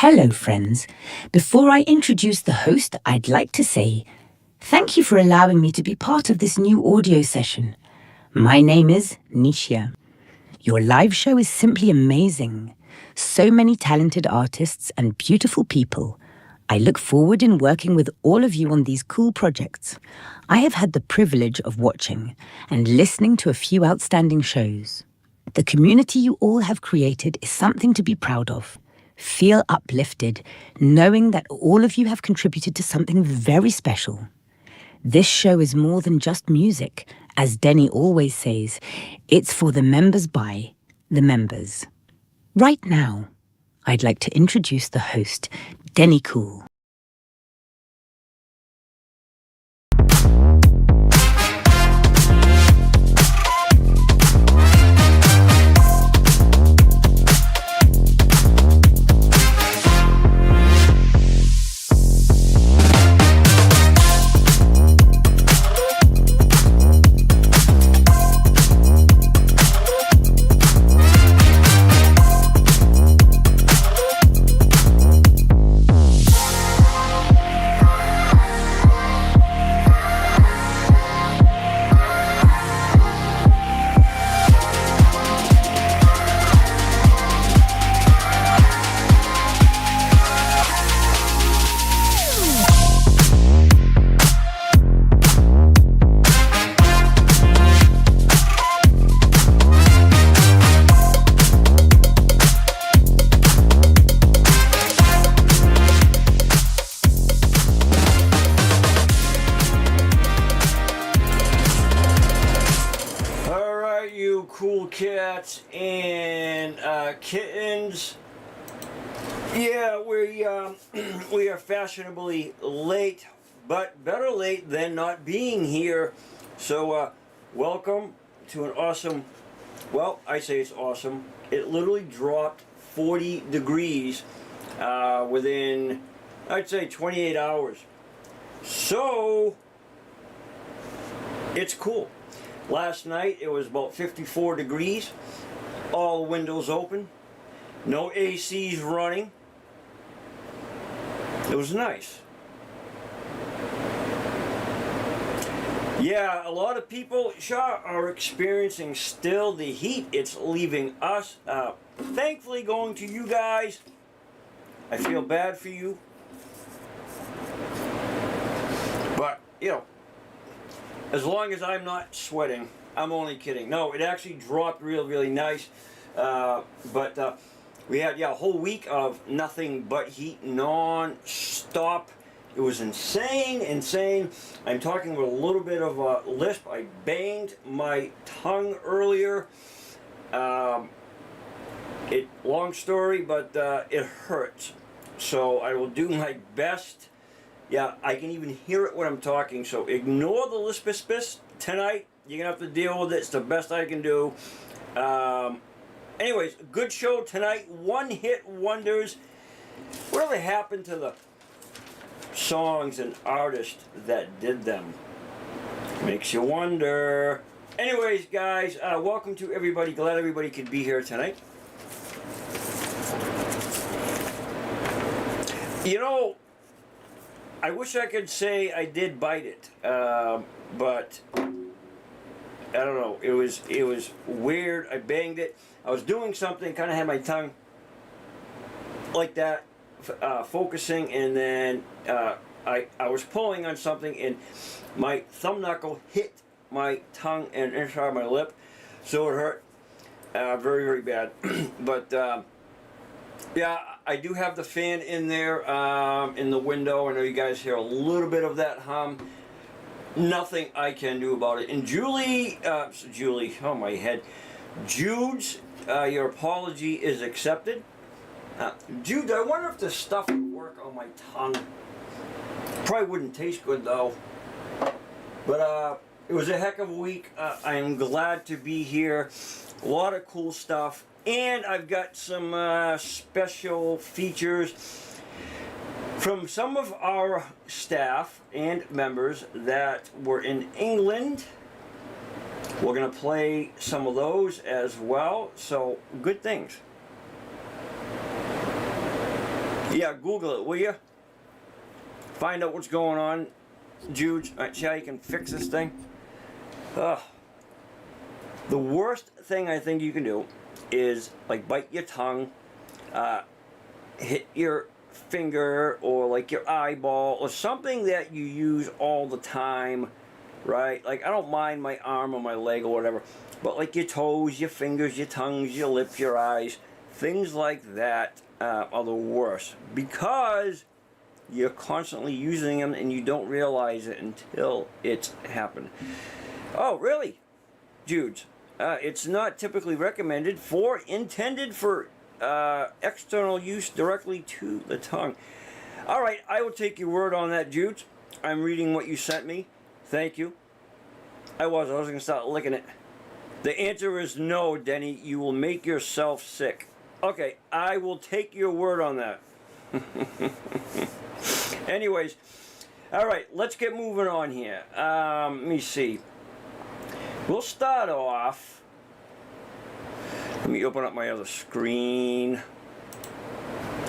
Hello, friends. Before I introduce the host, I'd like to say thank you for allowing me to be part of this new audio session. My name is Nisha. Your live show is simply amazing. So many talented artists and beautiful people. I look forward in working with all of you on these cool projects. I have had the privilege of watching and listening to a few outstanding shows. The community you all have created is something to be proud of. Feel uplifted, knowing that all of you have contributed to something very special. This show is more than just music. As Denny always says, it's for the members by the members. Right now, I'd like to introduce the host, Denny Cool. Cool cats and kittens. Yeah, we are fashionably late, but better late than not being here. So welcome to an awesome, well, I say it's awesome. It literally dropped 40 degrees within, I'd say, 28 hours. So it's cool. Last night it was about 54 degrees, all windows open, no ACs running. It was nice. Yeah, a lot of people are experiencing still the heat. It's leaving us. Thankfully going to you guys. I feel bad for you. But, you know, as long as I'm not sweating, I'm only kidding. No, it actually dropped really nice. But we had a whole week of nothing but heat, non-stop. It was insane. I'm talking with a little bit of a lisp. I banged my tongue earlier. Long story, but it hurts. So I will do my best. Yeah, I can even hear it when I'm talking, so ignore the lispispis tonight. You're going to have to deal with it. It's the best I can do. Anyways, good show tonight. One-hit wonders. Whatever happened to the songs and artists that did them? Makes you wonder. Anyways, guys, welcome to everybody. Glad everybody could be here tonight. You know, I wish I could say I did bite it, but I don't know. It was weird. I banged it. I was doing something, kind of had my tongue like that, focusing, and then I was pulling on something, and my thumb knuckle hit my tongue and inside my lip, so it hurt very bad. But yeah, I do have the fan in there in the window. I know you guys hear a little bit of that hum. Nothing I can do about it. And Julie, oh my head. Jude's, your apology is accepted. Jude, I wonder if this stuff would work on my tongue. Probably wouldn't taste good though. But it was a heck of a week. I am glad to be here. A lot of cool stuff. And I've got some special features from some of our staff and members that were in England. We're going to play some of those as well. So, good things. Yeah, Google it, will you? Find out what's going on, Jude. See how you can fix this thing? Ugh. The worst thing I think you can do is like bite your tongue, hit your finger or like your eyeball or something that you use all the time, right? Like I don't mind my arm or my leg or whatever, but like your toes, your fingers, your tongues, your lips, your eyes, things like that are the worst because you're constantly using them and you don't realize it until it's happened. Oh, really, Jude? It's not typically recommended intended for external use directly to the tongue. All right, I will take your word on that, Jude. I'm reading what you sent me. Thank you. I was going to start licking it. The answer is no, Denny. You will make yourself sick. Okay, I will take your word on that. Anyways, all right, let's get moving on here. Let me see. We'll start off. Let me open up my other screen.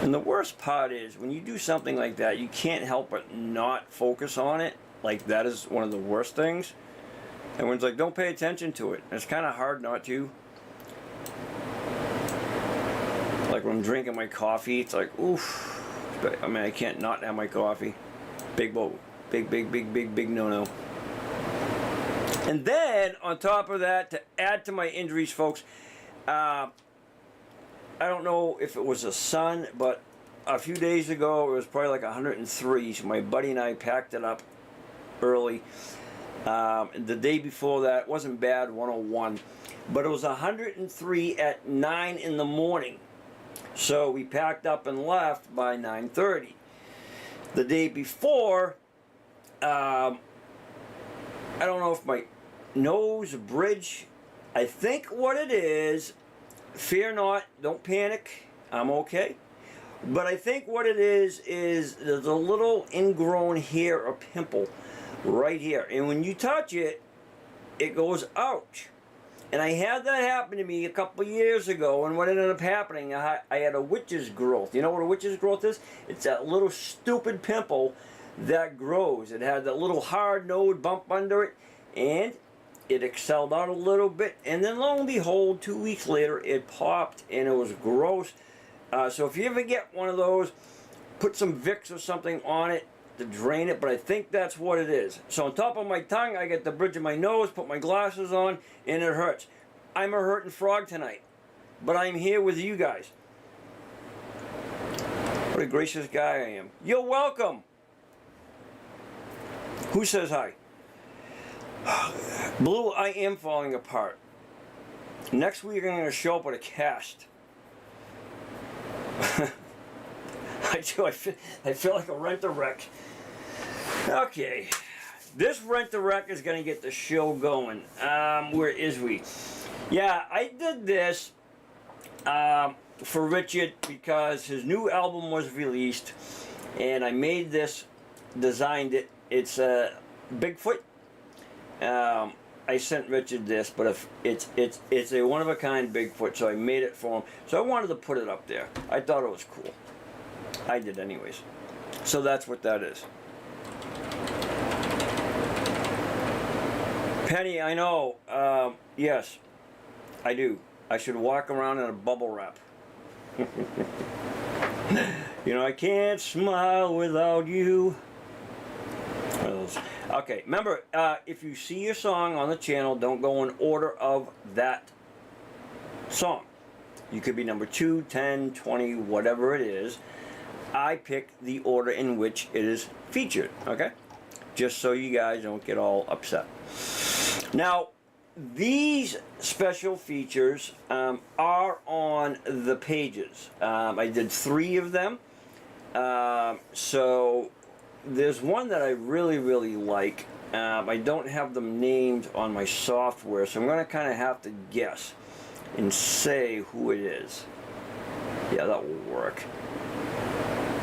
And the worst part is when you do something like that, you can't help but not focus on it. Like that is one of the worst things. Everyone's like, don't pay attention to it. It's kind of hard not to. Like when I'm drinking my coffee, it's like, oof. I mean, I can't not have my coffee. Big no-no. And then, on top of that, to add to my injuries, folks, I don't know if it was the sun, but a few days ago, it was probably like 103, so my buddy and I packed it up early. The day before that, it wasn't bad, 101, but it was 103 at 9 in the morning. So we packed up and left by 9:30. The day before, I don't know if my nose bridge, I think what it is, fear not, don't panic, I'm okay. But I think what it is there's a little ingrown hair or pimple right here. And when you touch it, it goes ouch. And I had that happen to me a couple years ago, and what ended up happening, I had a witch's growth. You know what a witch's growth is? It's that little stupid pimple that grows. It had that little hard node bump under it, and it excelled out a little bit, and then lo and behold, 2 weeks later, it popped, and it was gross. So if you ever get one of those, put some Vicks or something on it to drain it, but I think that's what it is. So on top of my tongue, I get the bridge of my nose, put my glasses on, and it hurts. I'm a hurting frog tonight, but I'm here with you guys. What a gracious guy I am. You're welcome. Who says hi? Blue, I am falling apart. Next week I'm going to show up with a cast. I do. I feel like a rent-a-wreck. Okay. This rent-a-wreck is going to get the show going. Where is we? Yeah, I did this for Richard because his new album was released, and I made this, designed it. It's a Bigfoot. I sent Richard this, but if it's a one-of-a-kind Bigfoot, so I made it for him. So I wanted to put it up there. I thought it was cool. I did anyways. So that's what that is. Penny, I know. Yes, I do. I should walk around in a bubble wrap. You know, I can't smile without you. Okay, remember, if you see your song on the channel, don't go in order of that song. You could be number 2, 10, 20, whatever it is. I pick the order in which it is featured, okay? Just so you guys don't get all upset. Now, these special features are on the pages. I did 3 of them. So there's one that I really, really like. I don't have them named on my software, so I'm going to kind of have to guess and say who it is. Yeah, that will work.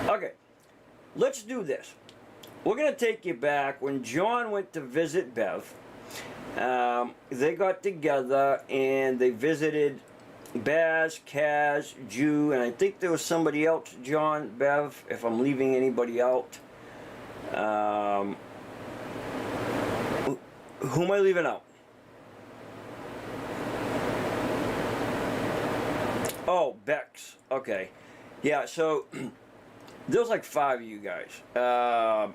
Okay, let's do this. We're going to take you back when John went to visit Bev. They got together and they visited Baz, Kaz, Jew, and I think there was somebody else, John, Bev, if I'm leaving anybody out. Who am I leaving out? Oh, Bex. Okay. Yeah, so there was like 5 of you guys. So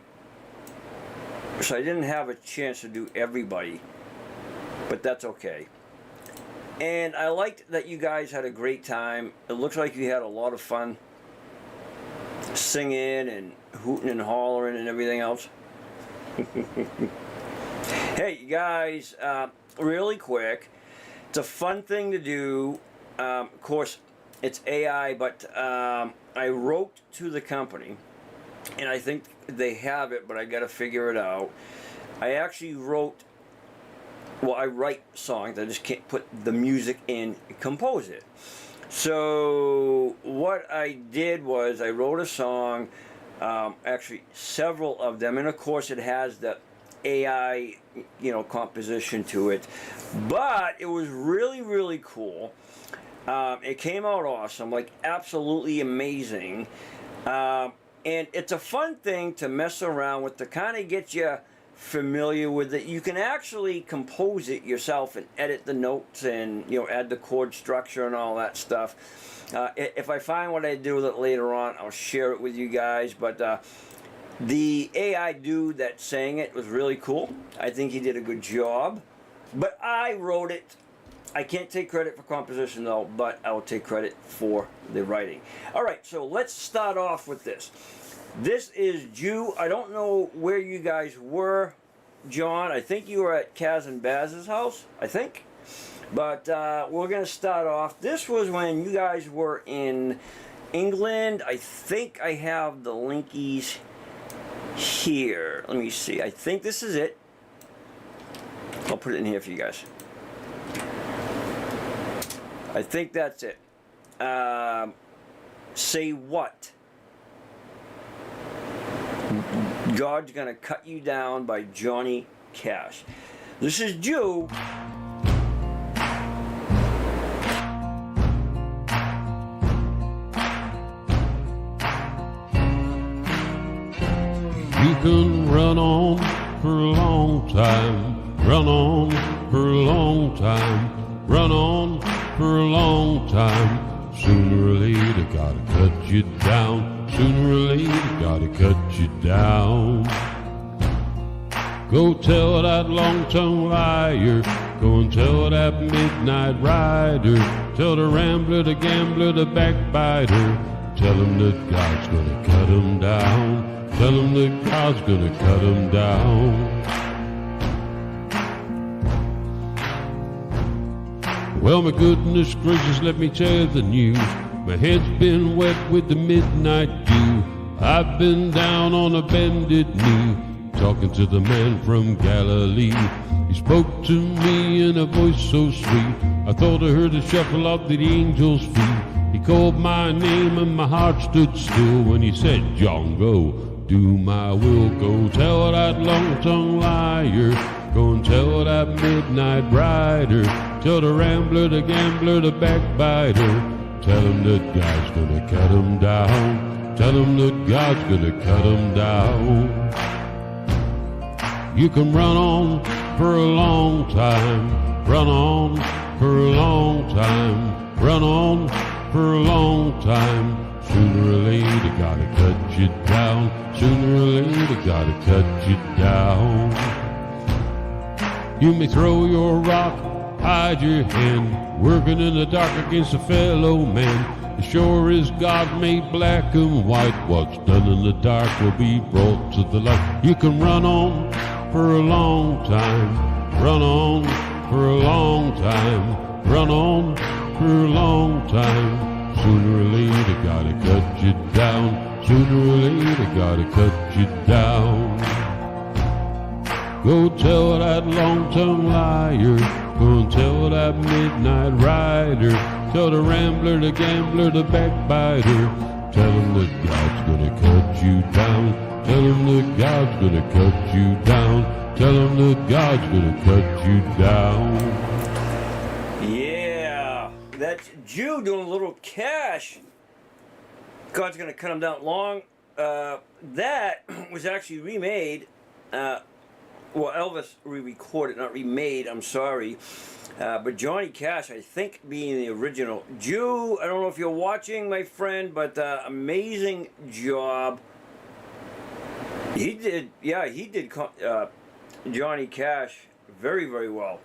I didn't have a chance to do everybody, but that's okay. And I liked that you guys had a great time. It looks like you had a lot of fun singing and hooting and hollering and everything else. Hey, you guys, really quick, it's a fun thing to do. Of course, it's AI, but I wrote to the company, and I think they have it, but I got to figure it out. I actually wrote, well, I write songs. I just can't put the music in and compose it. So what I did was I wrote a song, actually several of them, and of course it has the AI, composition to it. But it was really, really cool. It came out awesome, like absolutely amazing. And it's a fun thing to mess around with to kind of get you familiar with it. You can actually compose it yourself and edit the notes and add the chord structure and all that stuff. If I find what I do with it later on, I'll share it with you guys. But the AI dude that sang it was really cool. I think he did a good job. But I wrote it. I can't take credit for composition though, but I will take credit for the writing. All right, so let's start off with this. This is Jew. I don't know where you guys were, John. I think you were at Kaz and Baz's house, I think. But we're going to start off. This was when you guys were in England. I think I have the linkies here. Let me see. I think this is it. I'll put it in here for you guys. I think that's it. Say What? God's Gonna Cut You Down by Johnny Cash. This is Jew. You can run on for a long time, run on for a long time, run on for a long time. Sooner or later, gotta cut you down. Sooner or later, gotta cut you down. Go tell that long-tongued liar. Go and tell that midnight rider. Tell the rambler, the gambler, the backbiter. Tell him that God's gonna cut him down. Tell him that God's gonna cut him down. Well, my goodness gracious, let me tell you the news. My head's been wet with the midnight dew. I've been down on a bended knee, talking to the man from Galilee. He spoke to me in a voice so sweet, I thought I heard the shuffle of the angel's feet. He called my name and my heart stood still when he said, John, go, do my will. Go tell that long-tongued liar. Go and tell that midnight rider. Tell the rambler, the gambler, the backbiter. Tell him that God's gonna cut him down. Tell him that God's gonna cut him down. You can run on for a long time. Run on for a long time. Run on for a long time. Sooner or later, gotta cut you down. Sooner or later, gotta cut you down. You may throw your rock, hide your hand, working in the dark against a fellow man. As sure as God made black and white, what's done in the dark will be brought to the light. You can run on for a long time, run on for a long time, run on for a long time. Sooner or later, gotta cut you down. Sooner or later, gotta cut you down. Go tell that long-tongued liar. Go and tell that midnight rider. Tell the rambler, the gambler, the backbiter. Tell him that God's gonna cut you down. Tell him that God's gonna cut you down. Tell him that God's gonna cut you down. Yeah, That's Jew doing a little Cash. God's gonna cut him down long. That was actually remade. Well, Elvis re-recorded, not remade. I'm sorry. But Johnny Cash, I think, being the original. Jew, I don't know if you're watching, my friend, but amazing job. He did, yeah, he did Johnny Cash very, very well.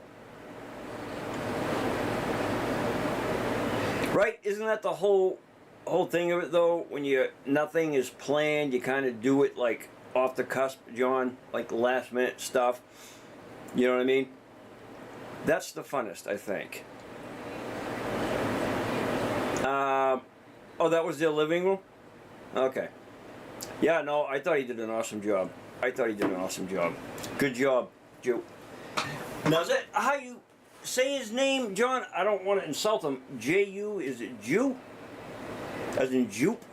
Right? Isn't that the whole thing of it, though? When nothing is planned, you kind of do it like off the cusp, John, like last minute stuff. You know what I mean? That's the funnest, I think. Oh, that was their living room? Okay. Yeah, no, I thought he did an awesome job. Good job, Jew. Now, is that how you say his name, John? I don't want to insult him. J-U, is it Jew? As in Jupe?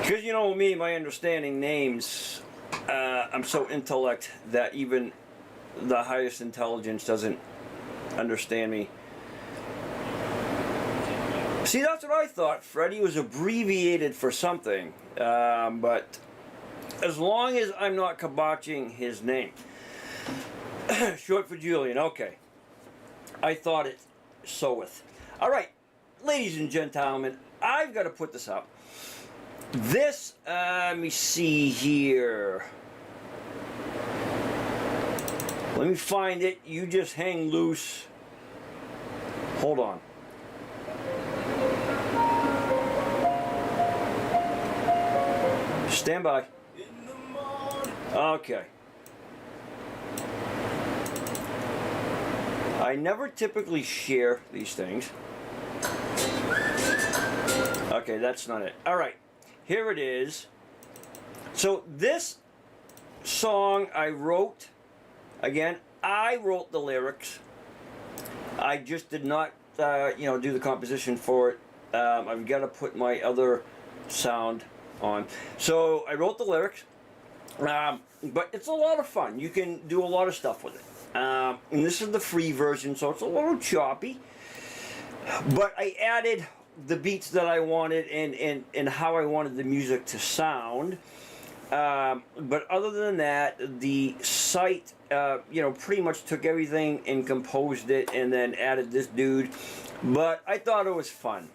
Because, you know me, my understanding names, I'm so intellect that even the highest intelligence doesn't understand me. See, that's what I thought. Freddie was abbreviated for something. But as long as I'm not kibotching his name. Short for Julian, okay. I thought it soweth. All right, ladies and gentlemen, I've got to put this up. This, let me see here. Let me find it. You just hang loose. Hold on. Stand by. Okay. I never typically share these things. Okay, that's not it. All right. Here it is. So this song I wrote, again, I wrote the lyrics. I just did not, do the composition for it. I've got to put my other sound on. So I wrote the lyrics, but it's a lot of fun. You can do a lot of stuff with it. And this is the free version, so it's a little choppy. But I added the beats that I wanted and how I wanted the music to sound. But other than that, the site, pretty much took everything and composed it and then added this dude. But I thought it was fun.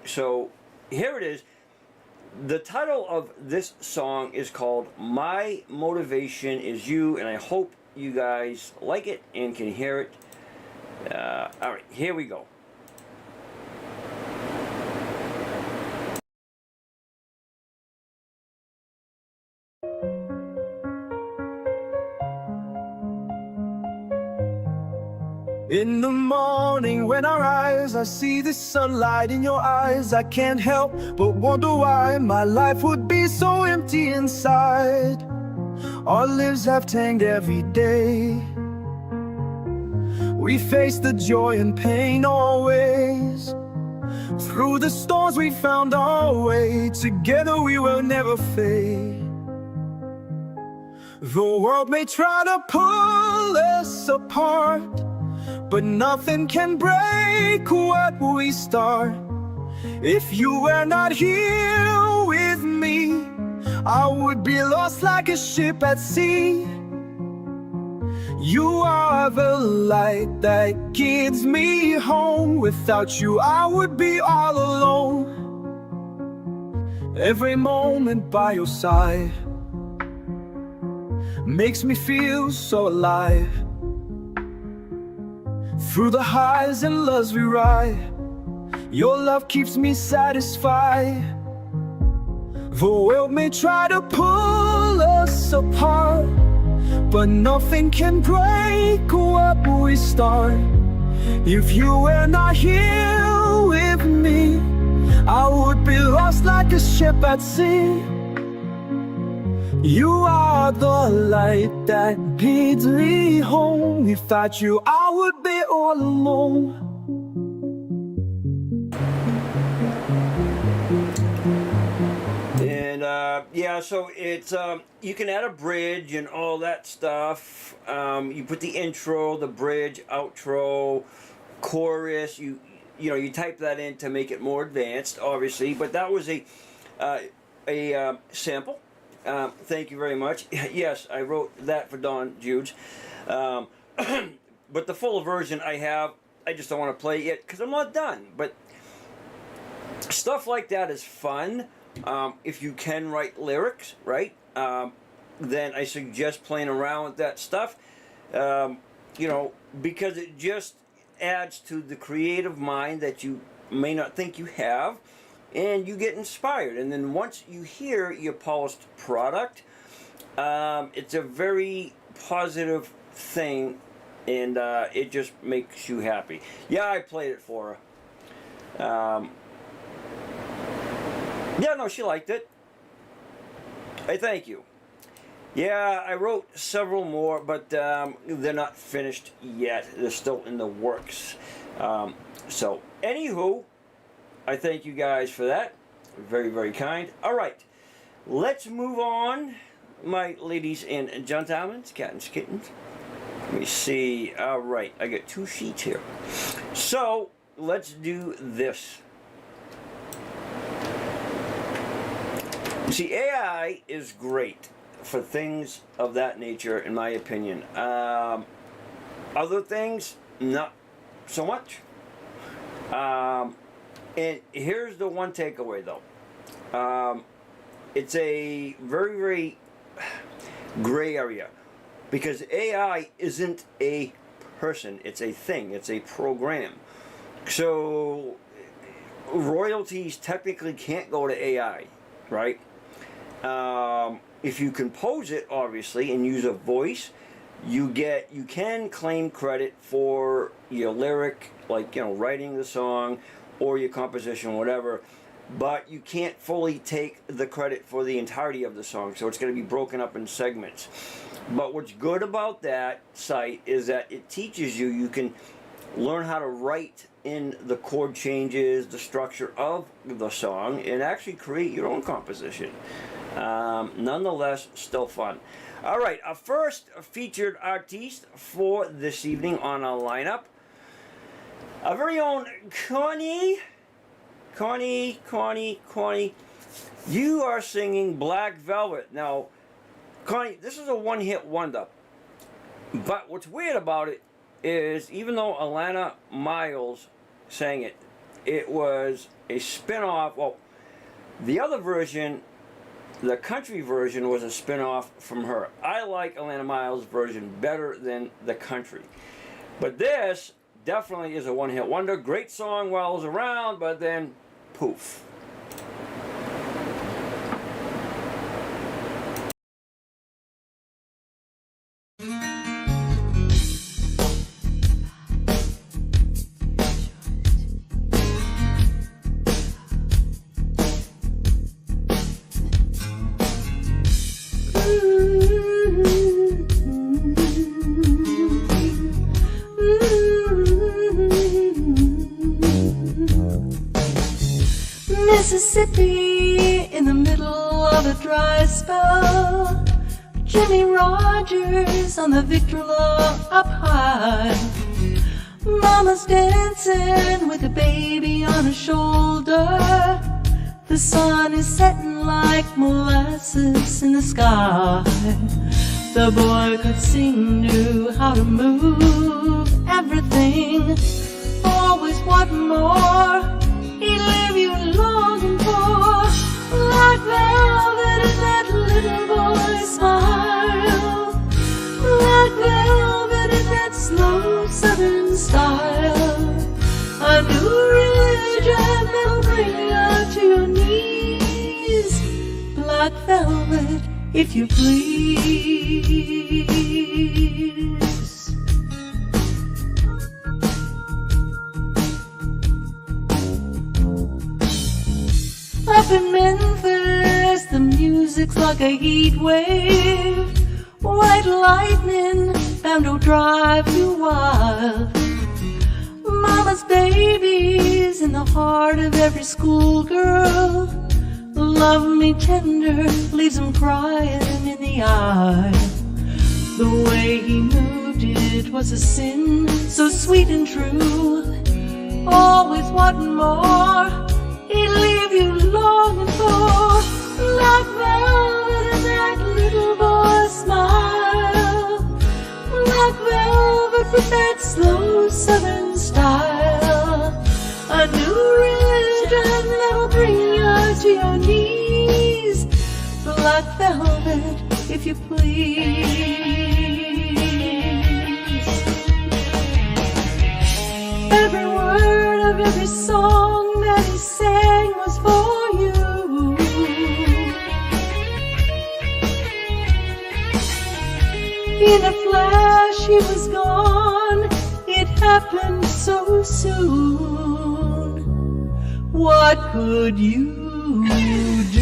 So here it is. The title of this song is called My Motivation Is You, and I hope you guys like it and can hear it. All right, here we go. In the morning when I rise, I see the sunlight in your eyes. I can't help but wonder why my life would be so empty inside. Our lives have tanked every day. We face the joy and pain always. Through the storms we found our way. Together we will never fade. The world may try to pull us apart, but nothing can break what we start. If you were not here with me, I would be lost like a ship at sea. You are the light that guides me home. Without you, I would be all alone. Every moment by your side makes me feel so alive. Through the highs and lows we ride, your love keeps me satisfied. The world may try to pull us apart, but nothing can break what we start. If you were not here with me, I would be lost like a ship at sea. You are the light that leads me home. Without you, I would be all alone. And Yeah, so it's you can add a bridge and all that stuff. You put the intro, the bridge, outro, chorus. You know, you type that in to make it more advanced, obviously. But that was a sample. Thank you very much. Yes, I wrote that for Don Judes. But the full version I have, I just don't want to play it because I'm not done. But stuff like that is fun. If you can write lyrics, right, then I suggest playing around with that stuff, you know, because it just adds to the creative mind that you may not think you have, and you get inspired. And then once you hear your polished product, it's a very positive thing, and it just makes you happy. Yeah, I played it for her. Yeah, no, she liked it. I thank you. Yeah, I wrote several more, but they're not finished yet. They're still in the works. So, anywho, I thank you guys for that. Very, very kind. All right, let's move on, my ladies and gentlemen, cats and kittens. Let me see. All right, I got 2 sheets here. So, let's do this. You see, AI is great for things of that nature, in my opinion. Other things, not so much. And here's the one takeaway, though. It's a very, very gray area, because AI isn't a person, it's a thing, it's a program. So royalties technically can't go to AI, right? If you compose it, obviously, and use a voice, you can claim credit for your lyric, like, you know, writing the song, or your composition, whatever, but you can't fully take the credit for the entirety of the song, so it's going to be broken up in segments. But what's good about that site is that it teaches you, you can learn how to write in the chord changes, the structure of the song, and actually create your own composition. Nonetheless, still fun. All right, our first featured artiste for this evening on our lineup, our very own Connie. You are singing Black Velvet. Now, Connie, this is a one-hit wonder. But what's weird about it is, even though Alana Miles sang it, it was a spin-off. Well, the other version, the country version, was a spin-off from her. I like Alana Miles' version better than the country. But this definitely is a one-hit wonder. Great song while it was around, but then poof. Mississippi, in the middle of a dry spell, Jimmy Rogers on the Victrola up high. Mama's dancing with a baby on her shoulder. The sun is setting like molasses in the sky. The boy could sing, knew how to move everything, always wanting more. He'd leave you longing for black velvet in that little boy's smile, black velvet in that slow southern style. A new religion that'll bring you to your knees, black velvet, if you please. Up in Memphis, the music's like a heat wave. White lightning bound to drive you wild. Mama's baby's in the heart of every schoolgirl. Love me tender, leaves him crying in the eye. The way he moved it was a sin, so sweet and true. Always wanting more, he'd leave you longing for. Like velvet in that little boy's smile, like velvet with that slow southern style. A new religion that'll bring you to your knees. Black velvet, if you please. Every word of every song that he sang was for you. In a flash he was gone, it happened so soon. What could you do?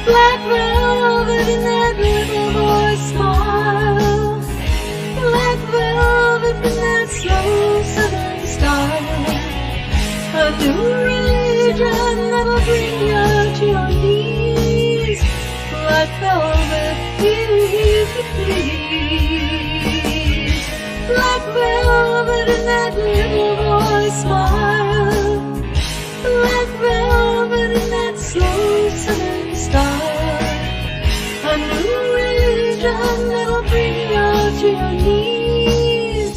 Black velvet in that little boy's smile, black velvet in that slow southern style. A new religion that'll bring you to your knees. Black velvet, if you please. Black velvet in that little boy's smile, black velvet in that slow southern style. A new religion that'll bring you to your knees.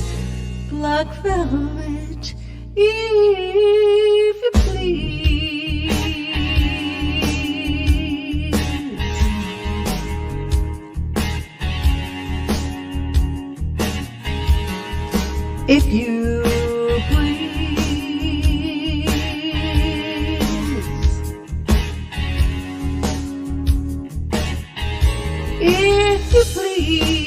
Black velvet, if you please. If you please. If you please.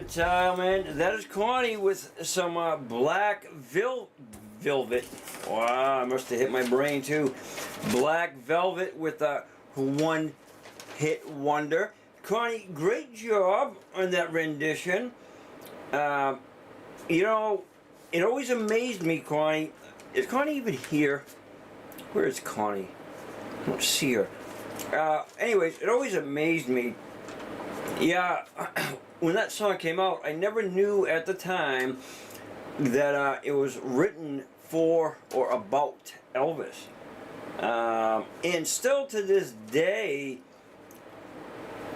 Gentlemen, that is Connie with some black velvet. Wow, I must have hit my brain too. Black velvet with a one-hit wonder. Connie, great job on that rendition. You know, it always amazed me, Connie. Is Connie even here? Where is Connie? I don't see her. Anyways, it always amazed me. Yeah, when that song came out, I never knew at the time that it was written for or about Elvis. And still to this day,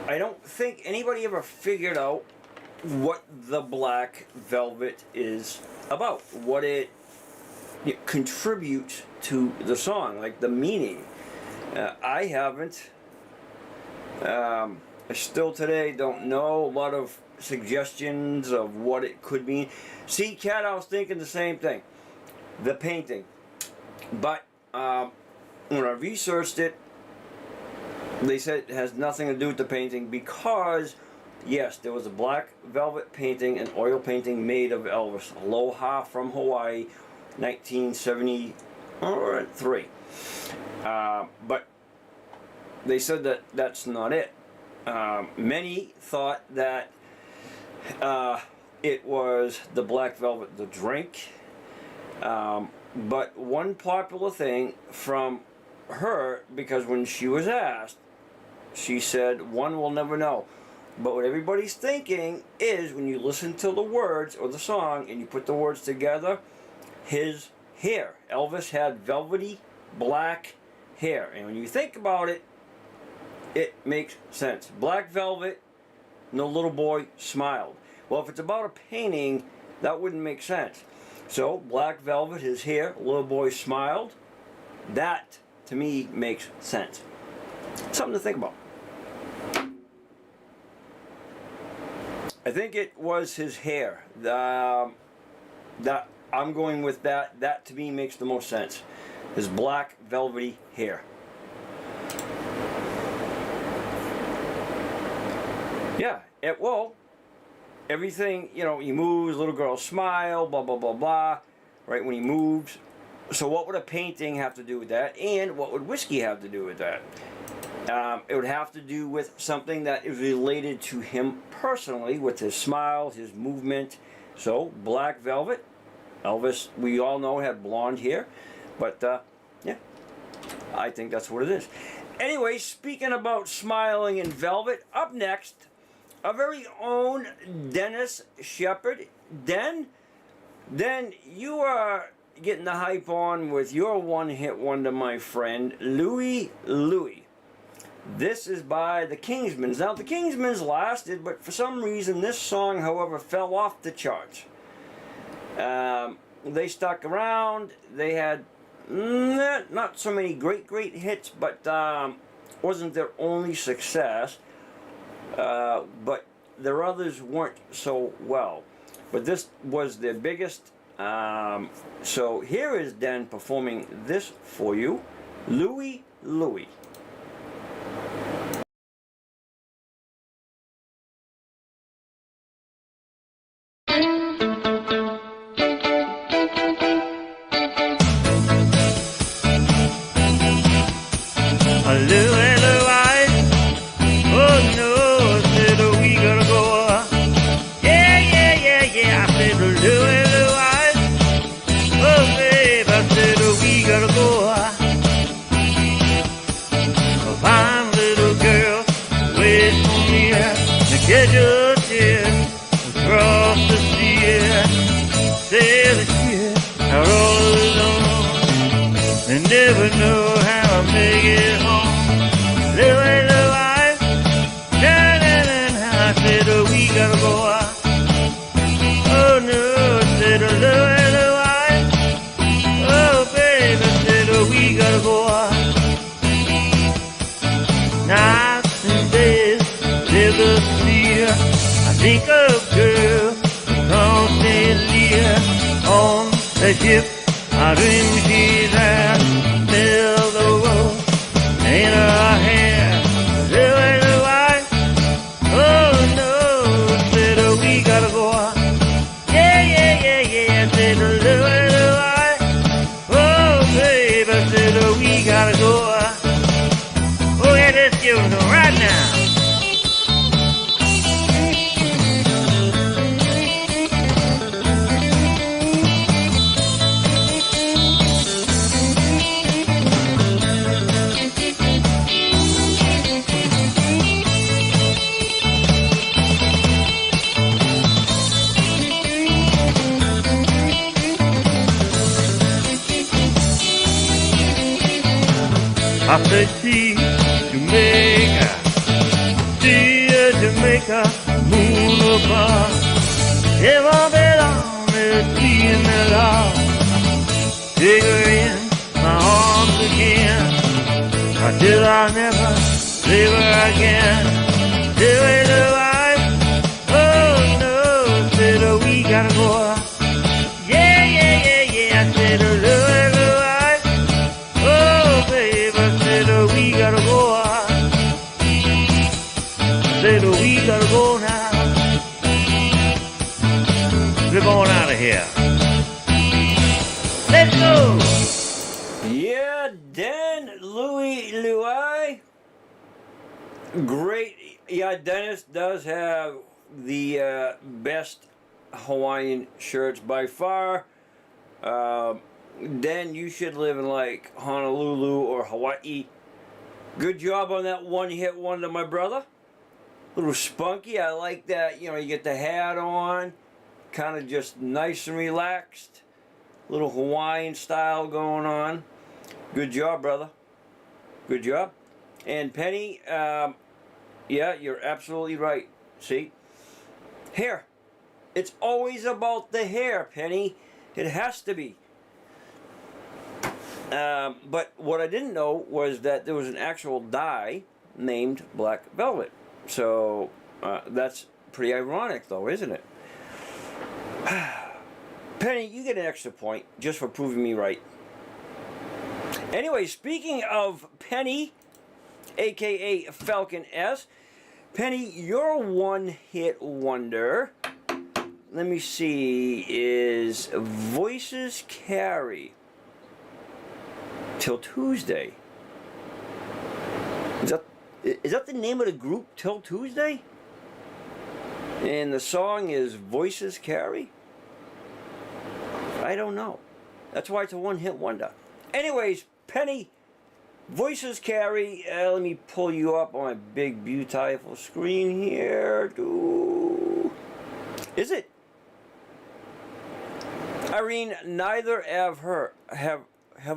I don't think anybody ever figured out what the Black Velvet is about, what it contributes to the song, like the meaning. I haven't. I still today don't know. A lot of suggestions of what it could mean. See, Kat, I was thinking the same thing. The painting. But when I researched it, they said it has nothing to do with the painting because, yes, there was a black velvet painting, an oil painting made of Elvis. Aloha from Hawaii, 1973. But they said that that's not it. Many thought that it was the black velvet, the drink. But one popular thing from her, because when she was asked, she said, one will never know. But what everybody's thinking is when you listen to the words or the song and you put the words together, his hair. Elvis had velvety black hair. And when you think about it, it makes sense. Black velvet, no little boy smiled. Well, if it's about a painting, that wouldn't make sense. So, black velvet, his hair, little boy smiled. That, to me, makes sense. Something to think about. I think it was his hair. That I'm going with that. That, to me, makes the most sense. His black, velvety hair. Yeah, well, everything, you know, he moves, little girl smile, blah, blah, blah, blah, right, when he moves. So what would a painting have to do with that? And what would whiskey have to do with that? It would have to do with something that is related to him personally, with his smile, his movement. So, black velvet. Elvis, we all know, had blonde hair. But, yeah, I think that's what it is. Anyway, speaking about smiling and velvet, up next, our very own Dennis Shepard. Den, you are getting the hype on with your one-hit wonder, my friend, Louie Louie. This is by the Kingsmans. Now, the Kingsmans lasted, but for some reason, this song, however, fell off the charts. They stuck around. They had not so many great hits, but wasn't their only success. But their others weren't so well. But this was their biggest. So here is Den performing this for you, Louie Louie. Get your tears across the sea. Sail the ship out all alone and never know how I make it home. Louie, Louie, darling, I said, oh, we gotta go out. Oh no, I said, oh, Louie, Louie, oh baby, I said, oh, we gotta go out. Nights and days, never see. I think of girl constantly on the ship. I dream she's there, smell the road in her hair. Louie, Louie, oh no, said we gotta go out. Yeah, said Louie, Louie, oh baby, said we gotta go out. Oh yeah, let's give them right now. I said, see Jamaica, moon above. Ever belong to seeing the love. Take her in my arms again, until I never leave her again. Louie, Louie, oh no, said we gotta go out. Yeah, I said Louie, Louie, oh baby, said we gotta go out. Said we gotta go now. Slip on out of here. Let's go. Yeah, Den, Louie Louie. Great. Yeah, Dennis does have the best Hawaiian shirts by far. Den, you should live in like Honolulu or Hawaii. Good job on that one-hit wonder, my brother. Little spunky. I like that. You know, you get the hat on, kind of just nice and relaxed. Little Hawaiian style going on. Good job, brother. Good job. And Penny, yeah, you're absolutely right. See? Hair. It's always about the hair, Penny. It has to be. But what I didn't know was that there was an actual dye named Black Velvet. So that's pretty ironic, though, isn't it? Penny, you get an extra point just for proving me right. Anyway, speaking of Penny, aka Falcon S, Penny, your one-hit wonder, let me see, is Voices Carry Till Tuesday. Is that the name of the group, Till Tuesday? And the song is Voices Carry? I don't know. That's why it's a one-hit wonder. Anyways, Penny, Voices Carry. Let me pull you up on my big, beautiful screen here. Is it? Irene, neither have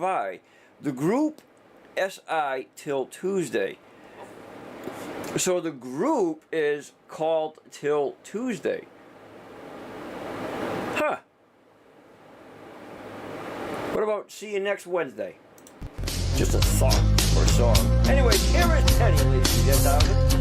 I. The group S.I. Till Tuesday. So the group is called Till Tuesday. Huh. What about see you next Wednesday? Just a thought or a song. Anyway, here is Penny, ladies and gentlemen.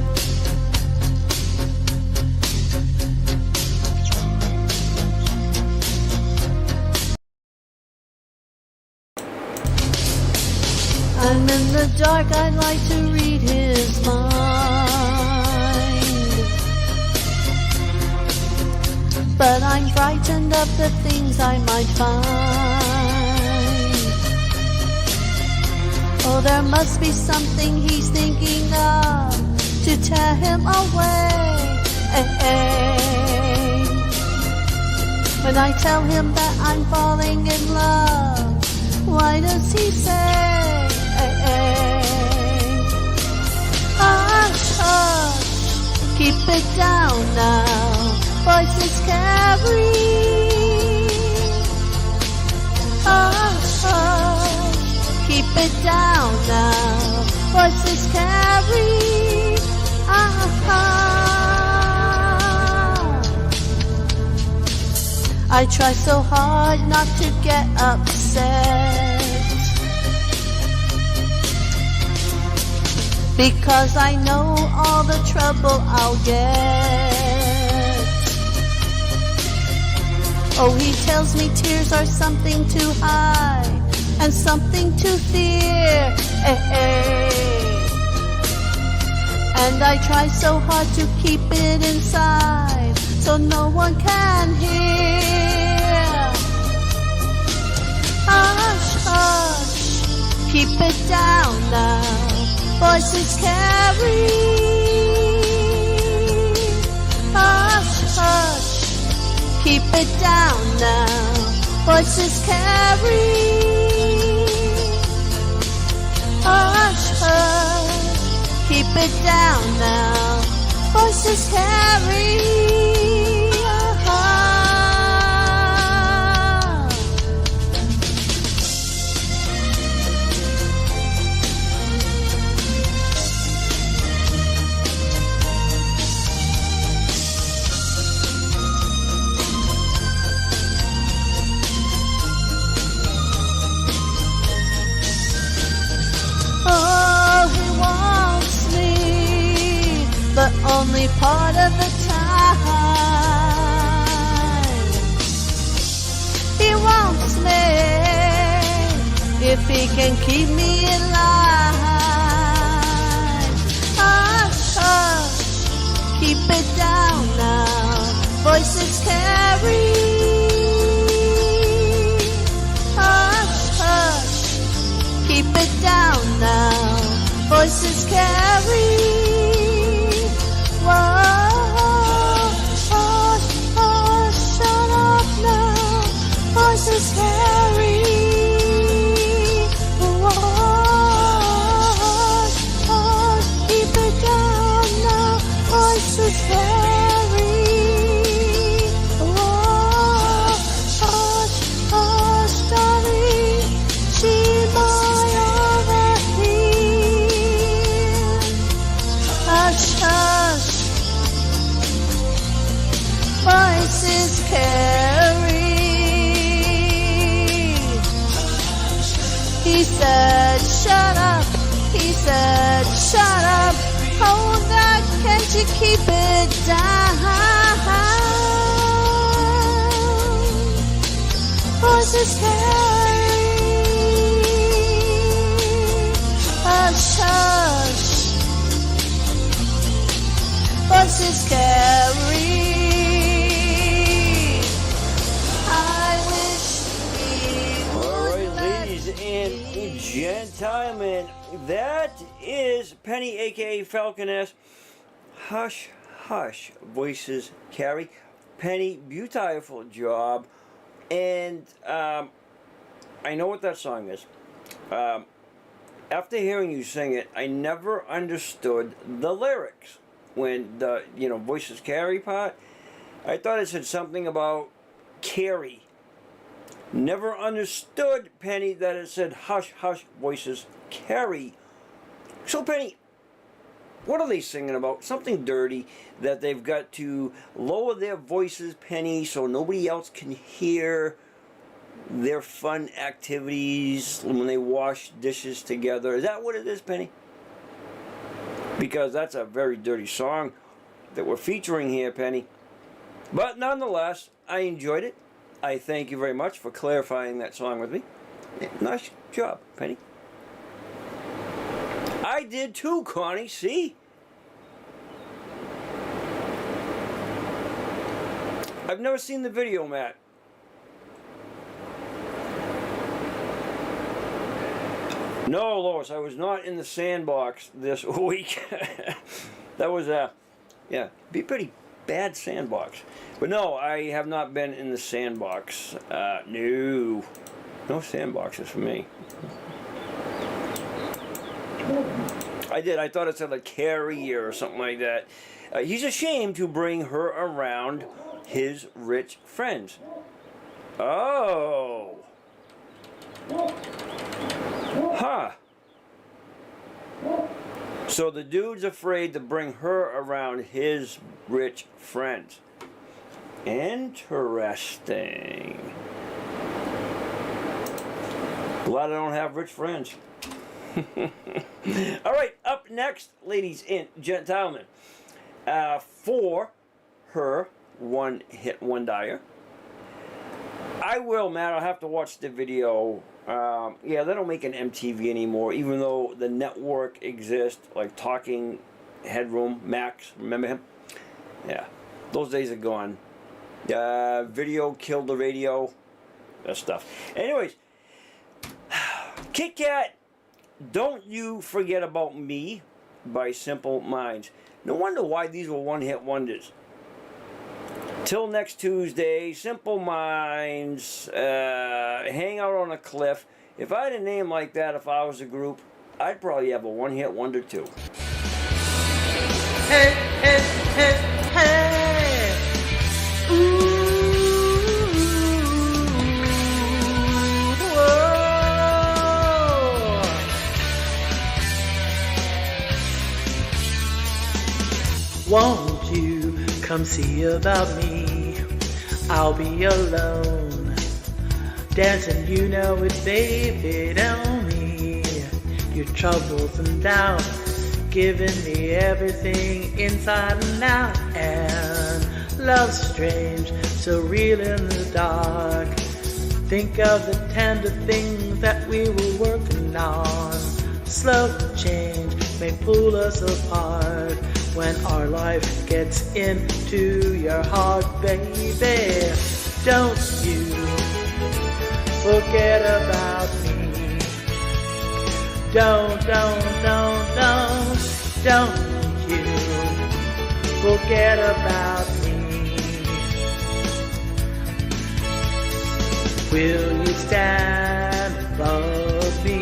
I'm in the dark, I'd like to read his mind, but I'm frightened of the things I might find. Oh, there must be something he's thinking of to tear him away. When I tell him that I'm falling in love, why does he say, hush, hush, keep it down now, voices carry. Hush, hush, keep it down now, voices carry. I try so hard not to get upset, because I know all the trouble I'll get. Oh, he tells me tears are something to hide and something to fear. And I try so hard to keep it inside so no one can hear. Hush, hush, keep it down now, voices carry. Hush, hush, keep it down now, voices carry. Hush, hush, keep it down now, voices carry. But only part of the time. He wants me if he can keep me in line. Hush, hush, keep it down now, voices carry. Hush, hush, keep it down now, voices carry. Whoa, hush, hush, shut up now, voices carry. Whoa, hush, hush, keep it down now, voices carry. Whoa, He said, shut up. He said, shut up. Oh, God, can't you keep it down? Voices carry. Hush, hush. Voices carry. I wish we All right, would let ladies and gentlemen, that is Penny, aka Falconess. Hush, hush, voices carry. Penny, beautiful job. And I know what that song is. After hearing you sing it, I never understood the lyrics. When the, voices carry part, I thought it said something about carry. Never understood, Penny, that it said hush, hush, voices carry. So, Penny, what are they singing about? Something dirty that they've got to lower their voices, Penny, so nobody else can hear their fun activities when they wash dishes together. Is that what it is, Penny? Because that's a very dirty song that we're featuring here, Penny. But nonetheless, I enjoyed it. I thank you very much for clarifying that song with me. Nice job, Penny. I did too, Connie, see? I've never seen the video, Matt. No, Lois, I was not in the sandbox this week. That was be a pretty bad sandbox. But no, I have not been in the sandbox. No sandboxes for me. I did. I thought it said like carrier or something like that. He's ashamed to bring her around his rich friends. Oh. Huh. So the dude's afraid to bring her around his rich friends. Interesting. Glad I don't have rich friends. All right, up next, ladies and gentlemen, for her one-hit wonder. I will, Matt. I'll have to watch the video. They don't make an MTV anymore, even though the network exists, like Talking Headroom, Max, remember him? Yeah, those days are gone. Video killed the radio, that stuff. Anyways, Kit Kat, Don't You Forget About Me by Simple Minds. No wonder why these were one-hit wonders. Till next Tuesday, Simple Minds, Hang Out on a Cliff. If I had a name like that, if I was a group, I'd probably have a one-hit wonder too. Hey, hey, hey, hey. Ooh, whoa. Won't you come see about me? I'll be alone, dancing, you know it, baby, don't me. Your troubles and doubts, giving me everything inside and out. And love's strange, so real in the dark. Think of the tender things that we were working on. Slow change may pull us apart. When our life gets into your heart, baby, don't you forget about me. Don't you forget about me. Will you stand above me?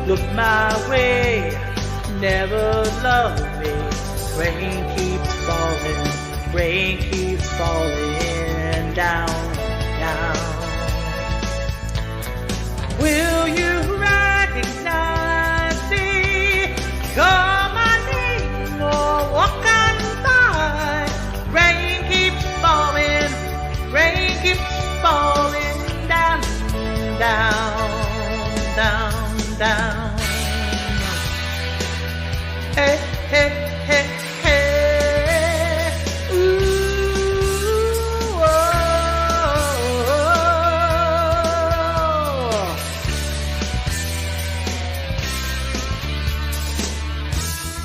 Look my way, never love me. Rain keeps falling down, down. Will you recognize me? Call my name or walk on by. Rain keeps falling down, down, down.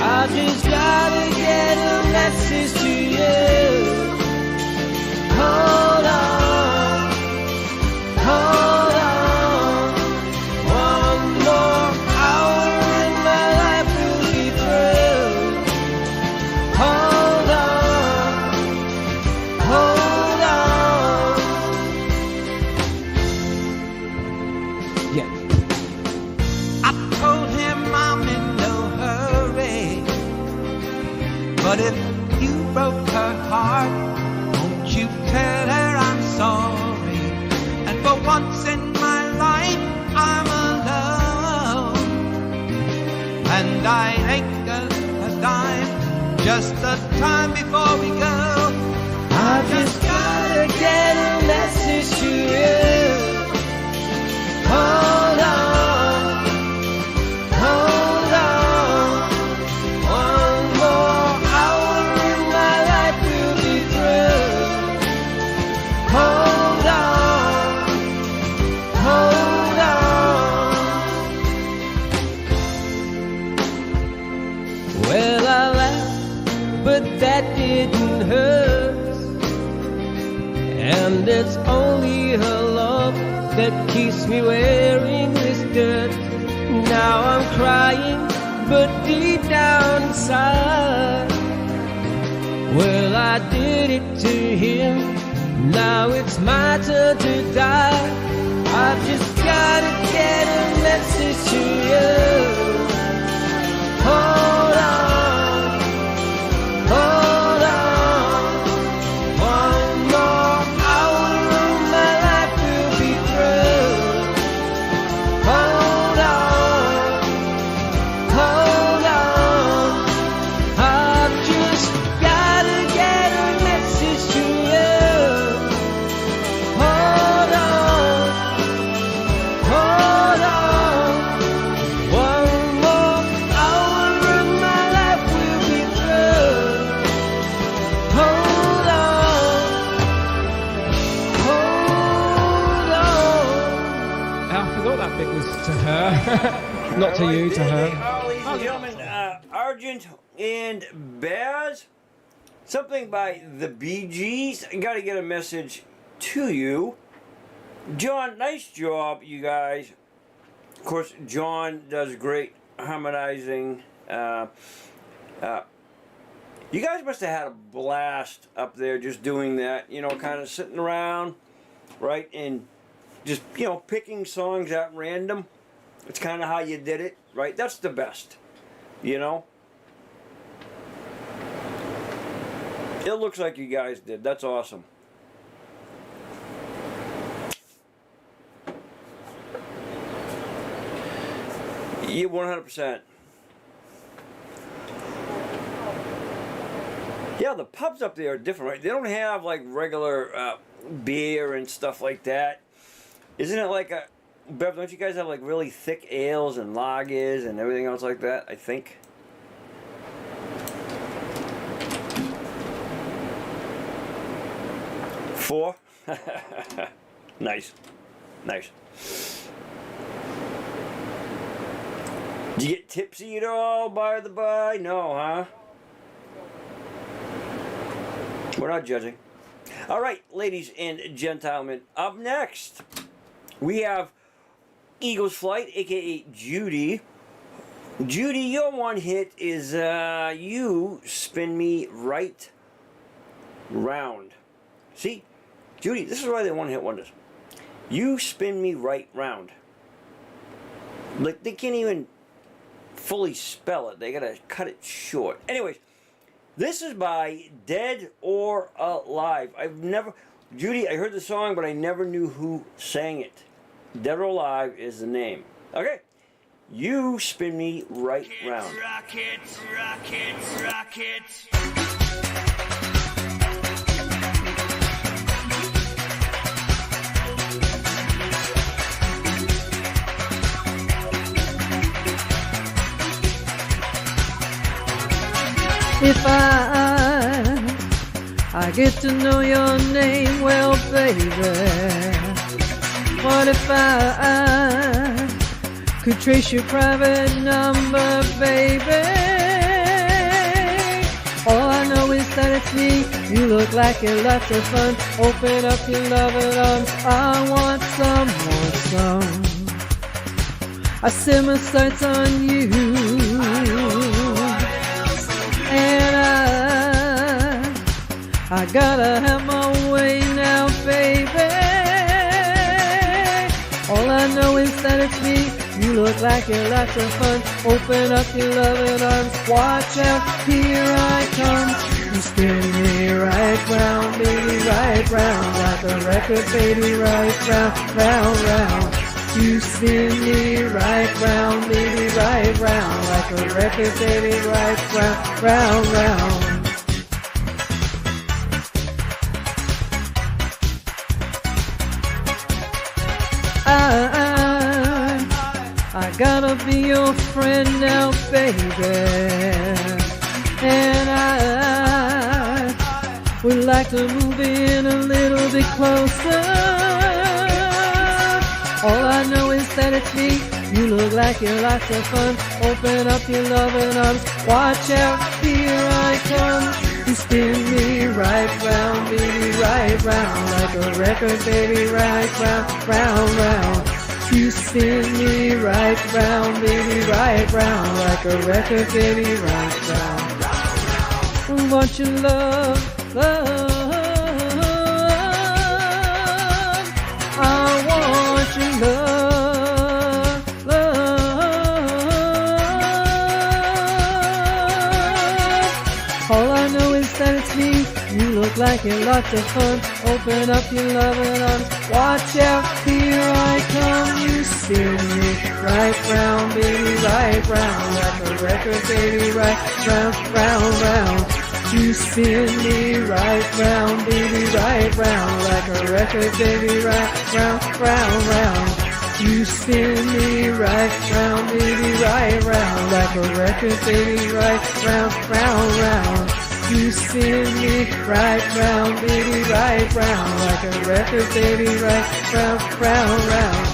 I just gotta get a message to you. Hold on, hold on. One more hour and my life will be through. Hold on, hold on. Yeah. I told him I'm in no hurry, but if you broke her heart, won't you tell her I'm sorry? And for once in my life, I'm alone, and I ain't got a dime, just the time before we go. I just gotta get a message to you. Hold on, hold on. One more hour and my life will be through. Hold on, hold on. Well, I laughed, but that didn't hurt. And it's only her love that keeps me wearing this dirt. Now I'm crying, but deep down inside, well, I did it to him. Now it's my turn to die. I've just gotta get a message to you. Hold on, hold on. One more hour and my life will be through. Hold on, hold on. I've just gotta get a message to you. Hold on, hold on. One more hour and my life will be through. Hold on, hold on. I forgot that bit was to her. Not to you, to her. Ladies and gentlemen, Argent and Baz. Something by the Bee Gees. I gotta get a message to you. John, nice job, you guys. Of course, John does great harmonizing. You guys must have had a blast up there just doing that, you know, kind of sitting around, right, and just, you know, picking songs at random. It's kind of how you did it, right? That's the best, you know? It looks like you guys did. That's awesome. Yeah, 100%. Yeah, the pubs up there are different, right? They don't have like regular beer and stuff like that. Isn't it like a... Bev, don't you guys have like really thick ales and lagers and everything else like that, I think? Four? Nice. Nice. Did you get tipsy at all, by the by? No, huh? We're not judging. All right, ladies and gentlemen, up next, we have Eagles Flight, a.k.a. Judy. Judy, your one hit is You Spin Me Right Round. See? Judy, this is why they one hit wonders. You spin me right round. Like, they can't even fully spell it. They gotta cut it short. Anyways, this is by Dead or Alive. I've never... Judy, I heard the song, but I never knew who sang it. Dead or Alive is the name. Okay. You spin me right round. Rockets, rockets, rockets. If I get to know your name, well, baby, what if I could trace your private number, baby? that it's me. You look like you're lots of fun. Open up your loving arms. I want some. I set my sights on you, and I gotta have my way now, baby. All I know is that it's me. You look like you're lots of fun. Open up your loving arms. Watch out, here I come. You spin me right round, baby, right round. Like a record, baby, right round, round, round. You spin me right round, baby, right round. Like a record, baby, right round, round, round. I gotta be your friend now, baby, and I would like to move in a little bit closer. All I know is that it's me. You look like you're lots of fun. Open up your loving arms. Watch out, here I come. You spin me right round, baby, right round. Like a record, baby, right round, round, round. You spin me right round, baby, right round. Like a record, baby, right round. I want your love, love. I want your love, love. All I know is that it's me. You look like you're lots of fun. Open up your loving arms. Watch out, here I come. You spin me right round, baby, right round. Like a record, baby, right round, round, round. You spin me right round, baby, right round. Like a record, baby, right round, round, round. You spin me right round, baby, right round. Like a record, baby, right round, round, round. You spin me right round, baby, right round. Like a record, baby, right round, round, round.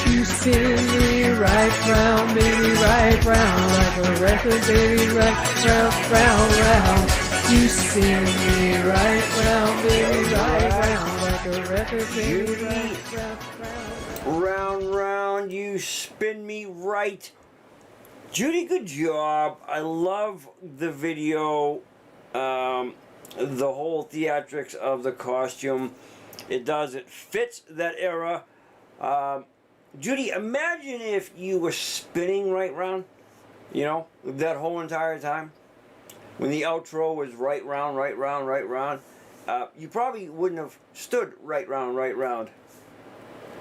You spin me right round, baby, right round. Like a record, baby, right round, round, round. You spin me right round, baby, right round. Like a record, baby, right round, round. Round, round, you spin me right. Judy, good job. I love the video. The whole theatrics of the costume. It fits that era. Judy, imagine if you were spinning right round, you know, that whole entire time. When the outro was right round, right round, right round. You probably wouldn't have stood right round, right round.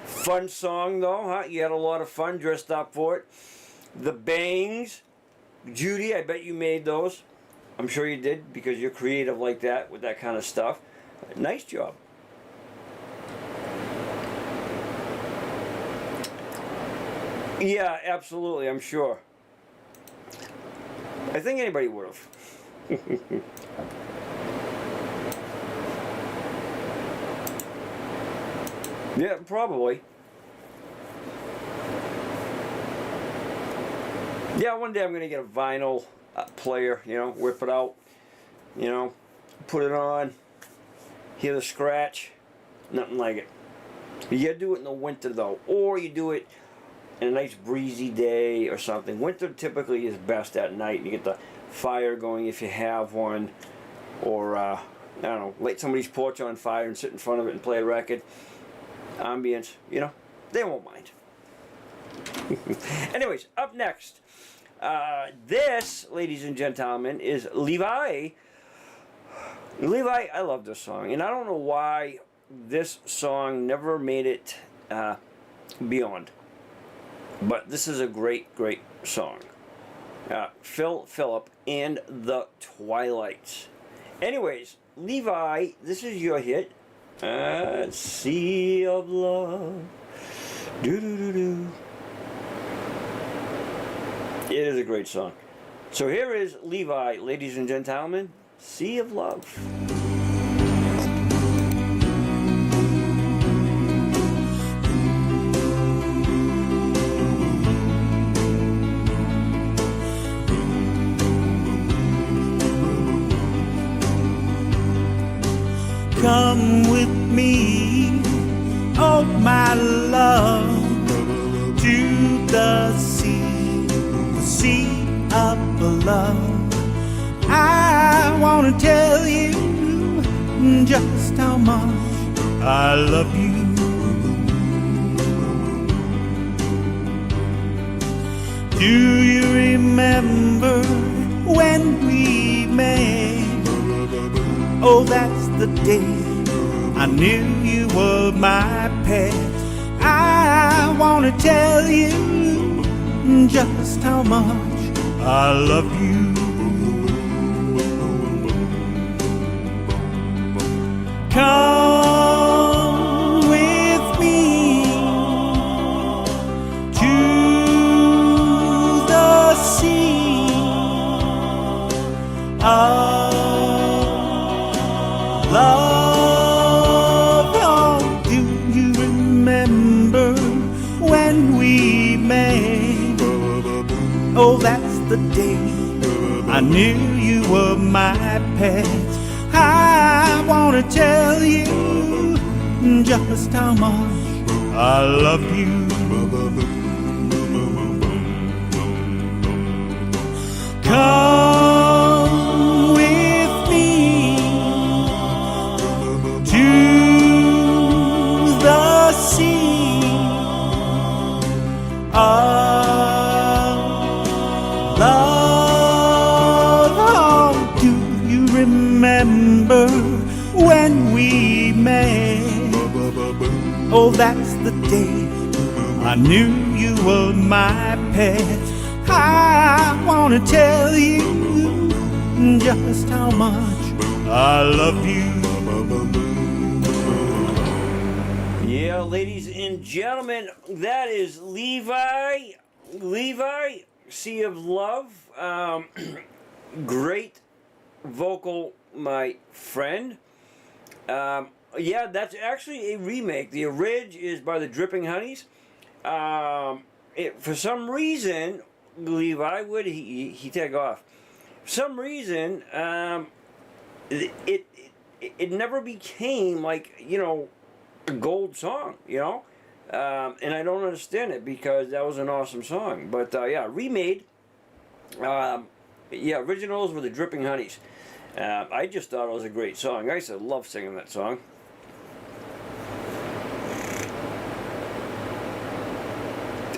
Fun song though, huh? You had a lot of fun, dressed up for it. The bangs. Judy, I bet you made those. I'm sure you did, because you're creative like that with that kind of stuff. Nice job. Yeah, absolutely, I'm sure. I think anybody would have. Yeah, probably. Yeah, one day I'm going to get a vinyl player, you know, whip it out, you know, put it on, hear the scratch, nothing like it. You gotta do it in the winter though, or you do it in a nice breezy day or something. Winter typically is best at night. You get the fire going if you have one, or I don't know, light somebody's porch on fire and sit in front of it and play a record. Ambience, you know, they won't mind. Anyways, up next. This, ladies and gentlemen, is Levi. Levi, I love this song, and I don't know why this song never made it beyond. But this is a great, great song. Phil Phillip and the Twilights. Anyways, Levi, this is your hit. Sea of Love. Do-do-do-do. It is a great song. So here is Levi, ladies and gentlemen, Sea of Love. come with me, oh my love, to the sea of love. I wanna tell you just how much I love you. Do you remember when we met? Oh, that's the day I knew you were my pet. I wanna tell you just how much I love you. Come with me to the sea of love. Oh, do you remember when we met? Oh, that's the day I knew you were my pet. I wanna tell you just how much I love you. Come with me to the sea of love. Oh, do you remember when we met? Oh, that's the day I knew you were my pet. I wanna tell you just how much I love you. Yeah, ladies and gentlemen, that is Levi, Sea of Love. Great vocal, my friend. Yeah, that's actually a remake. The orig is by the Dripping Honeys. For some reason, Levi, would he take off? For some reason, it never became like, you know, a gold song, you know? And I don't understand it because that was an awesome song. But yeah, remade. Yeah, originals were the Dripping Honeys. I just thought it was a great song. I used to love singing that song.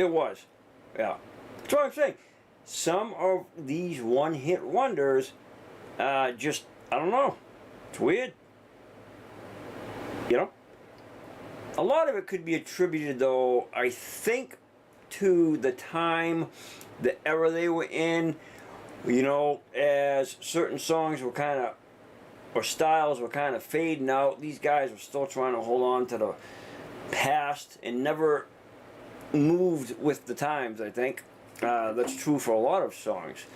It was. Yeah. That's what I'm saying. Some of these one-hit wonders, just, I don't know. It's weird. You know? A lot of it could be attributed, though, I think, to the time, the era they were in. You know, as certain songs were kind of, or styles were kind of fading out, these guys were still trying to hold on to the past and never moved with the times, I think. That's true for a lot of songs.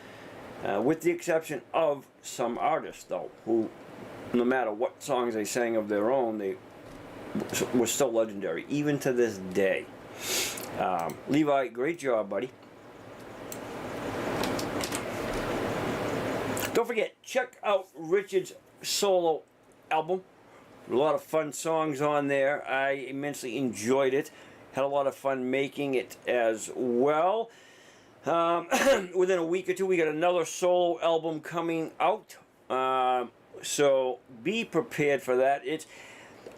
With the exception of some artists, though, who, no matter what songs they sang of their own, they were still legendary, even to this day. Levi, great job, buddy. Don't forget, check out Richard's solo album. A lot of fun songs on there. I immensely enjoyed it. Had a lot of fun making it as well. Within a week or two, we got another solo album coming out. So be prepared for that.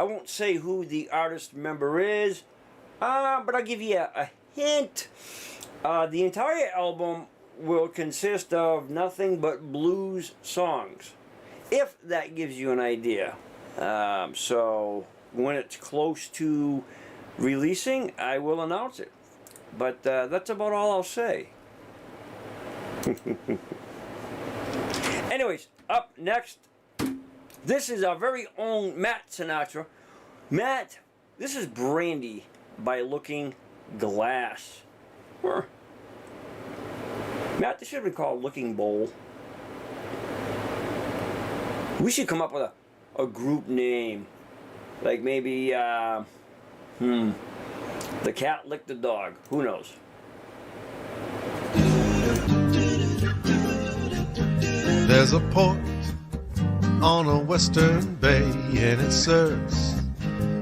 I won't say who the artist member is, but I'll give you a hint. The entire album will consist of nothing but blues songs, if that gives you an idea. So when it's close to releasing, I will announce it. But that's about all I'll say. Anyways, up next, this is our very own Matt Sinatra. Matt, this is Brandy by Looking Glass. Matt, this should have been called Looking Bowl. We should come up with a group name. Like maybe, The Cat Licked the Dog. Who knows? There's a port on a western bay, and it serves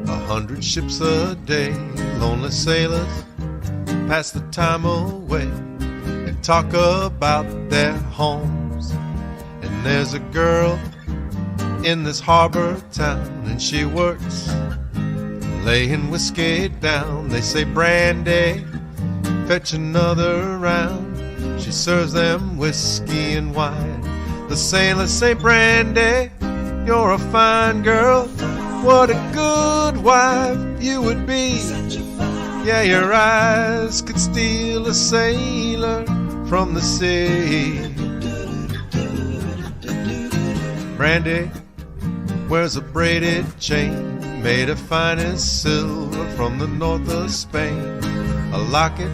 100 ships a day. Lonely sailors pass the time away and talk about their homes. And there's a girl in this harbor town, and she works laying whiskey down. They say, Brandy, fetch another round. She serves them whiskey and wine. The sailors say, Brandy, you're a fine girl. What a good wife you would be. Yeah, your eyes could steal a sailor from the sea. Brandy wears a braided chain made of finest silver from the north of Spain. A locket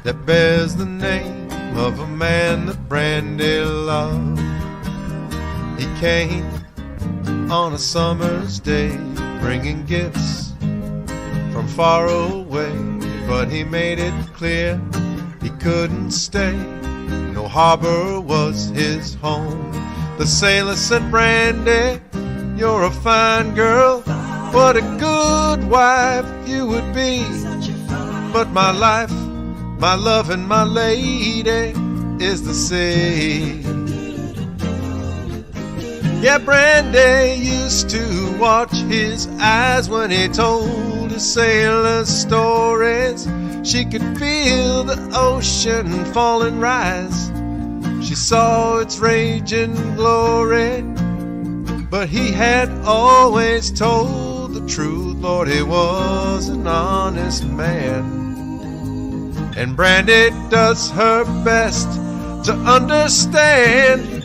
that bears the name of a man that Brandy loved. He came on a summer's day, bringing gifts from far away, but he made it clear he couldn't stay. No harbor was his home. The sailor said, Brandy, you're a fine girl. What a good wife you would be. But my life, my love, and my lady is the sea. Yeah, Brandy used to watch his eyes when he told his sailor stories. She could feel the ocean fall and rise. She saw its raging glory, but he had always told the truth. Lord, he was an honest man. And Brandy does her best to understand.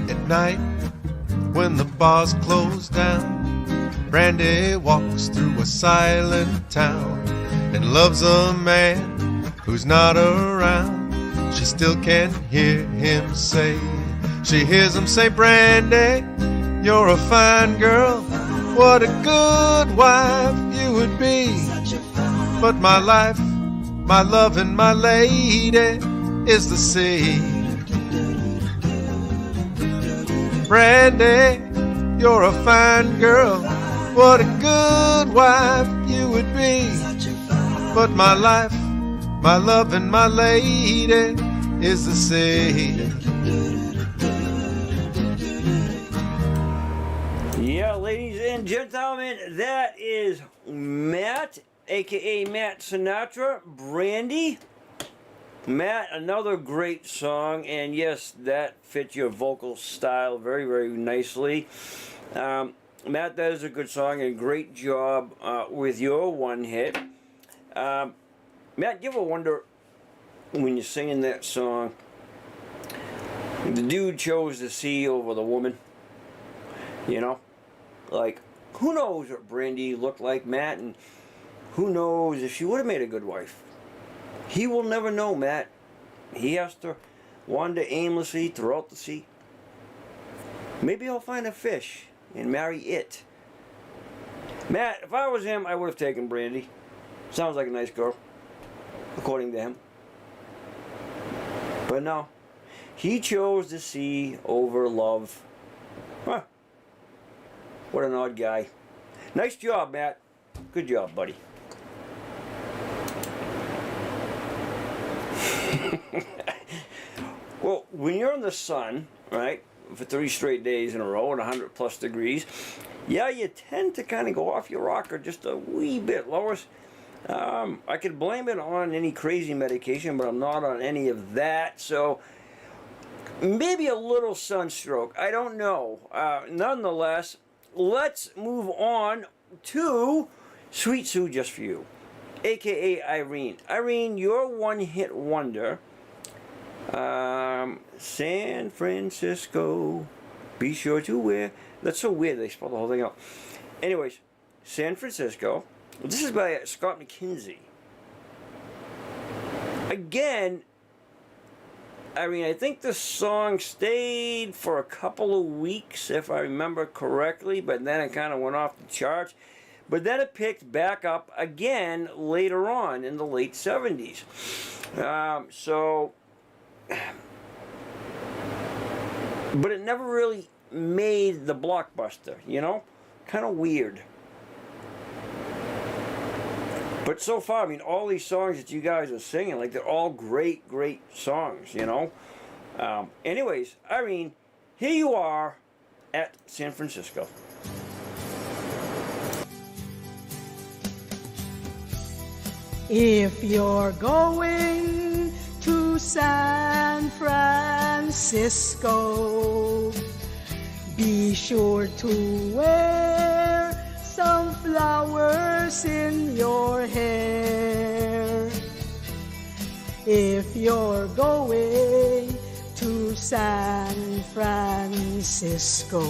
At night, when the bars close down, Brandy walks through a silent town and loves a man who's not around. She still can't hear him say. She hears him say, Brandy, you're a fine girl. What a good wife you would be. But my life, my love, and my lady is the sea. Brandy, you're a fine girl. What a good wife you would be. But my life, my love, and my lady is the sea. Yeah, ladies and gentlemen, that is Matt, aka Matt Sinatra, Brandy. Matt, another great song, and yes, that fits your vocal style very, very nicely. Matt, that is a good song, and great job with your one hit. Matt, you ever wonder when you're singing that song, the dude chose the sea over the woman? You know? Like, who knows what Brandy looked like, Matt, and who knows if she would have made a good wife? He will never know, Matt. He has to wander aimlessly throughout the sea. Maybe he'll find a fish and marry it. Matt, if I was him, I would have taken Brandy. Sounds like a nice girl, according to him. But no, he chose the sea over love. Huh. What an odd guy. Nice job, Matt. Good job, buddy. Well, when you're in the sun, right, for 3 straight days in a row at 100 plus degrees, yeah, you tend to kind of go off your rocker just a wee bit, Lois. I could blame it on any crazy medication, but I'm not on any of that, so maybe a little sunstroke. I don't know. Nonetheless, let's move on to Sweet Sue Just For You, aka Irene. Irene, your one-hit wonder, San Francisco, be sure to wear. That's so weird, they spelled the whole thing out. Anyways, San Francisco. This is by Scott McKinsey. Again, Irene, I think the song stayed for a couple of weeks, if I remember correctly, but then it kind of went off the charts. But then it picked back up again later on in the late 70s. but it never really made the blockbuster, you know? Kind of weird. But so far, I mean, all these songs that you guys are singing, like, they're all great, great songs, you know? Anyways, Irene, here you are at San Francisco. If you're going to San Francisco, be sure to wear some flowers in your hair. If you're going to San Francisco,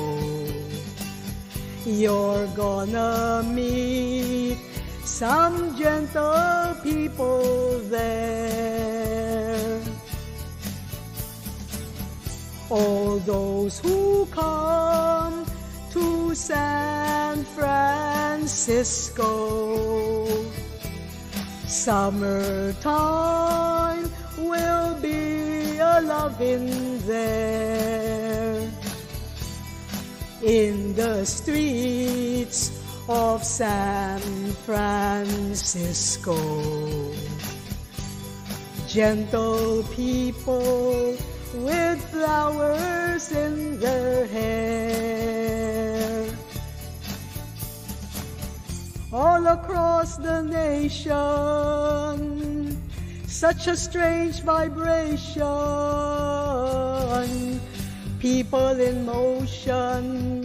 you're gonna meet some gentle people there. All those who come to San Francisco, summertime will be a-lovin' there. In the streets of San Francisco, gentle people with flowers in their hair. All across the nation, such a strange vibration, people in motion.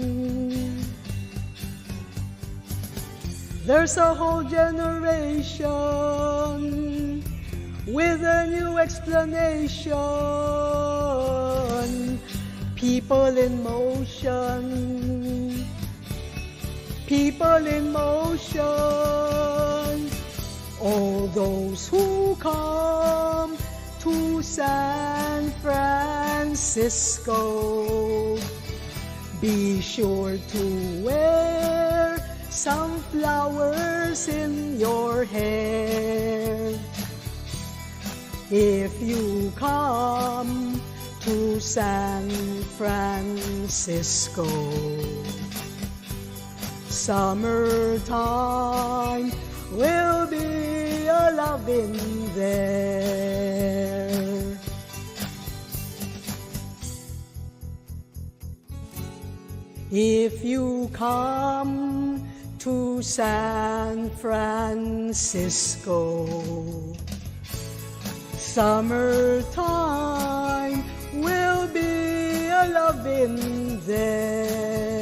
There's a whole generation with a new explanation. People in motion. People in motion. All those who come to San Francisco, be sure to wear some flowers in your hair. If you come to San Francisco, summertime will be a-lovin' there. If you come to San Francisco, summertime will be a-lovin' there.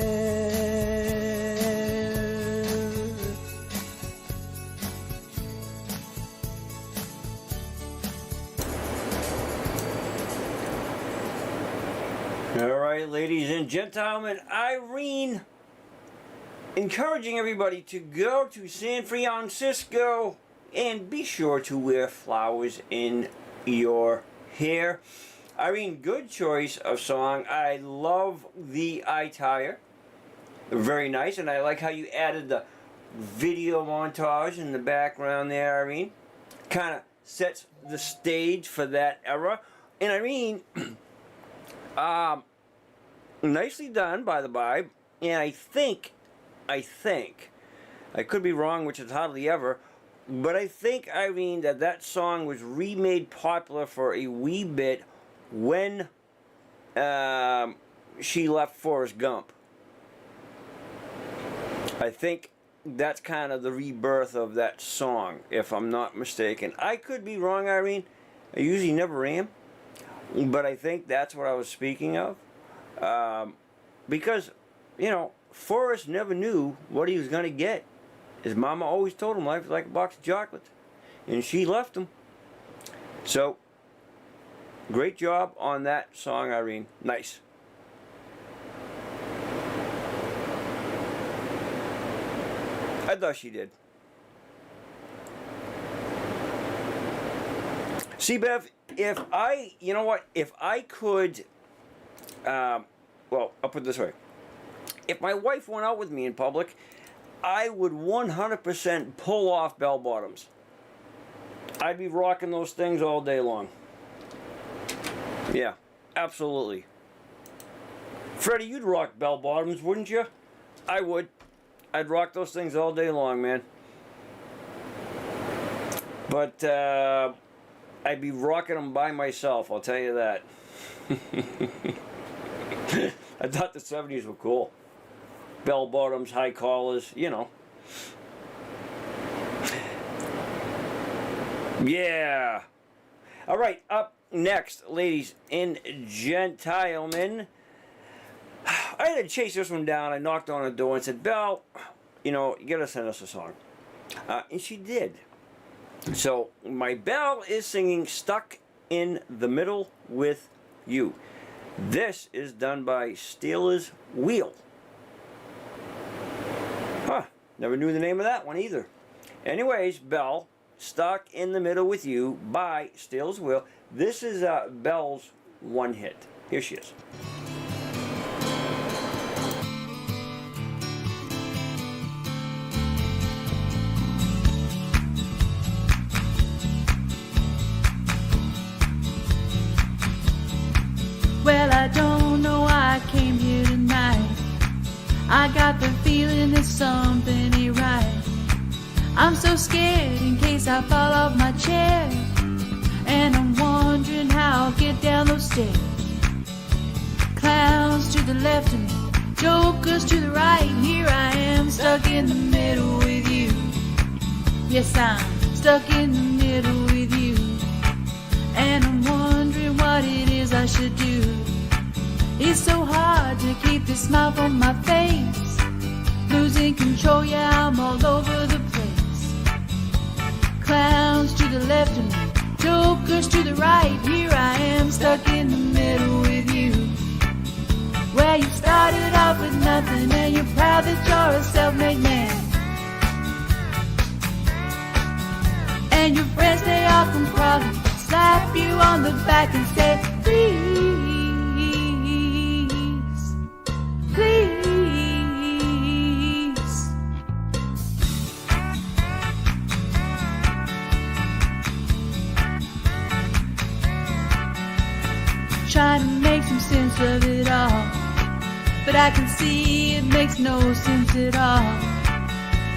All right, ladies and gentlemen, Irene encouraging everybody to go to San Francisco and be sure to wear flowers in your hair. Irene, good choice of song. I love the attire. Very nice, and I like how you added the video montage in the background there, Irene. Kind of sets the stage for that era. And Irene, nicely done, by the by. And I think, I could be wrong, which is hardly ever, but I think, Irene, that song was remade popular for a wee bit when she left Forrest Gump. I think that's kind of the rebirth of that song, if I'm not mistaken. I could be wrong, Irene. I usually never am. But I think that's what I was speaking of. Because, you know, Forrest never knew what he was going to get. His mama always told him life was like a box of chocolates. And she left him. So, great job on that song, Irene. Nice. I thought she did. See, Bev, if I could, well, I'll put it this way. If my wife went out with me in public, I would 100% pull off bell bottoms. I'd be rocking those things all day long. Yeah, absolutely. Freddie, you'd rock bell bottoms, wouldn't you? I would. I'd rock those things all day long, man. But I'd be rocking them by myself, I'll tell you that. I thought the 70s were cool. Bell bottoms, high collars, you know. Yeah. All right, up next, ladies and gentlemen. I had to chase this one down. I knocked on the door and said, Belle, you know, you gotta send us a song. And she did. So, my Belle is singing Stuck in the Middle with You. This is done by Steelers Wheel. Huh, never knew the name of that one either. Anyways, Belle, Stuck in the Middle with You by Steelers Wheel. This is Belle's one hit. Here she is. Well, I don't know why I came here tonight. I got the feeling that something ain't right. I'm so scared in case I fall off my chair, and I'm wondering how I'll get down those stairs. Clowns to the left of me, jokers to the right. Here I am, stuck in the middle with you. Yes, I'm stuck in the middle with you, and I'm wondering what it is I should do. It's so hard to keep this smile on my face. Losing control, yeah, I'm all over the place. Clowns to the left of me, jokers to the right. Here I am, stuck in the middle with you. Well, you started off with nothing, and you're proud that you're a self-made man. And your friends, they all come crawling, slap you on the back and say, please, please. Trying to make some sense of it all, but I can see it makes no sense at all.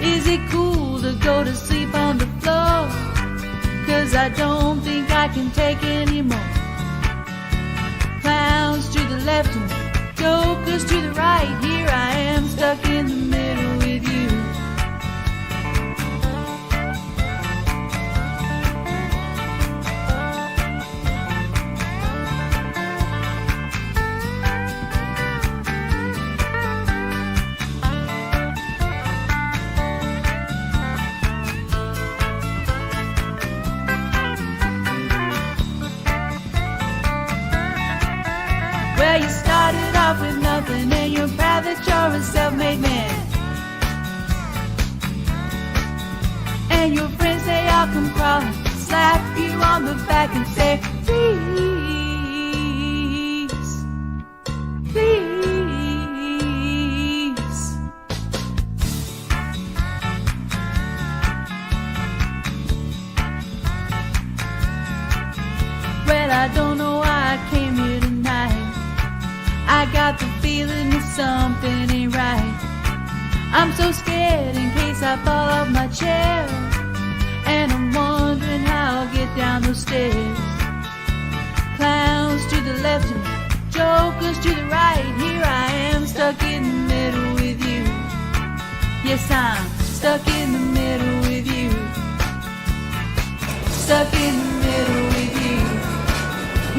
Is it cool to go to sleep on the floor? 'Cause I don't think I can take any more. Clowns to the left of me, jokers to the right. Here I am, stuck in the middle with you. Well, you started off with nothing, and you're proud that you're a self-made man. And your friends, they all come crawling, slap you on the back and say, please, please. Well, I don't know why I came here tonight. I got the feeling that something ain't right. I'm so scared in case I fall off my chair, and I'm wondering how I'll get down those stairs. Clowns to the left of me, jokers to the right. Here I am, stuck in the middle with you. Yes, I'm stuck in the middle with you. Stuck in the middle with you.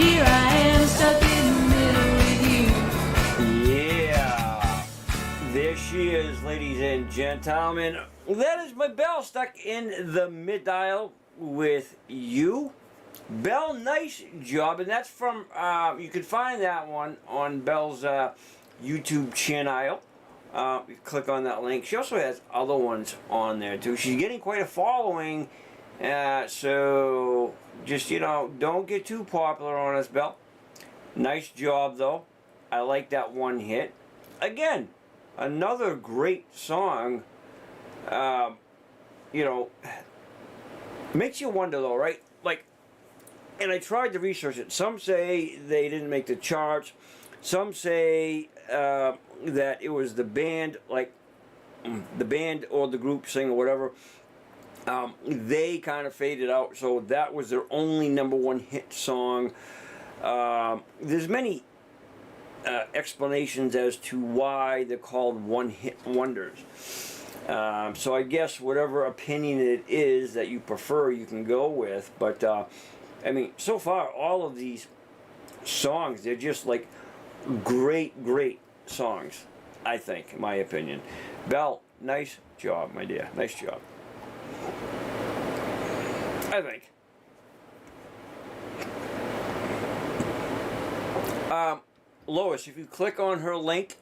Here I am, stuck in the middle with you. Yeah. There she is, ladies and gentlemen. That is my Belle, stuck in the mid-dial with you. Belle, nice job. And that's from, you can find that one on Belle's YouTube channel. You click on that link. She also has other ones on there too. She's getting quite a following. So just, you know, don't get too popular on us, Belle. Nice job though. I like that one hit. Again, another great song. You know, makes you wonder though, right? Like, and I tried to research it. Some say they didn't make the charts. Some say that it was the band, like the band or the group sing or whatever. They kind of faded out, so that was their only #1 hit song. There's many explanations as to why they're called one-hit wonders. So I guess whatever opinion it is that you prefer, you can go with. But I mean, so far all of these songs, they're just like great songs, I think, in my opinion. Belle, nice job, my dear. Nice job. I think. Lois, if you click on her link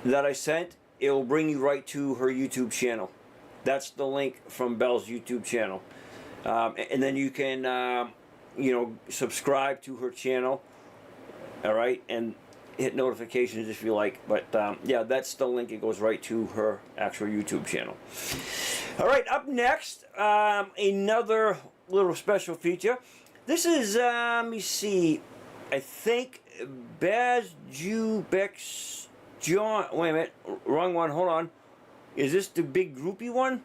that I sent, it will bring you right to her YouTube channel. That's the link from Belle's YouTube channel. And then you can, subscribe to her channel. All right, and hit notifications if you like. But yeah, that's the link. It goes right to her actual YouTube channel. All right, up next, another little special feature. This is, let me see, I think Baz Jubeck's John. Wait a minute, wrong one. Hold on. Is this the big groupie one?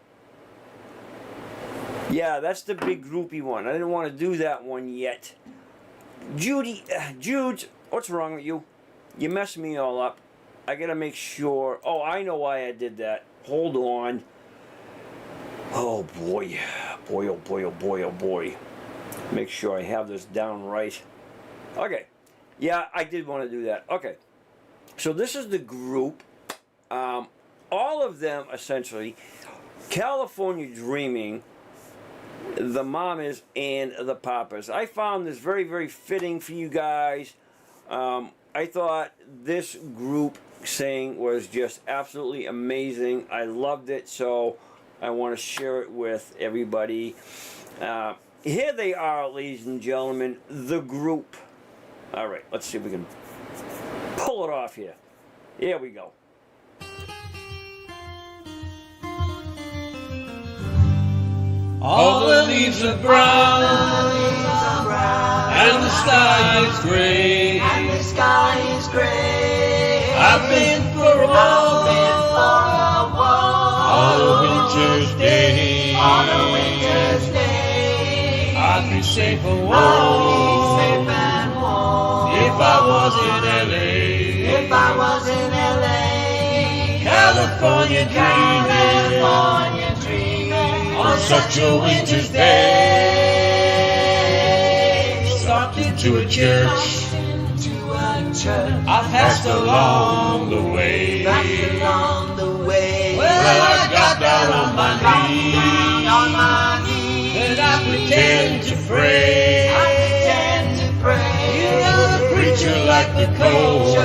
Yeah, that's the big groupie one. I didn't want to do that one yet. Jude, what's wrong with you? You messed me all up. I gotta make sure. Oh, I know why I did that. Hold on. Oh boy. Boy, oh boy, oh boy, oh boy. Make sure I have this down right. Okay. Yeah, I did want to do that. Okay. So this is the group. All of them, essentially, California Dreaming, the Mamas, and the Papas. I found this very, very fitting for you guys. I thought this group saying was just absolutely amazing. I loved it, so I want to share it with everybody. Here they are, ladies and gentlemen, the group. All right, let's see if we can pull it off here. Here we go. All the leaves are brown, and the sky is gray. I've been for a walk on a winter's day. I'd be safe and warm if I was in LA. California dreaming on such a winter's day. Stopped into a church I passed along the way. Well, I got down on my knees, and I pretend to pray. You know the preacher like the cold.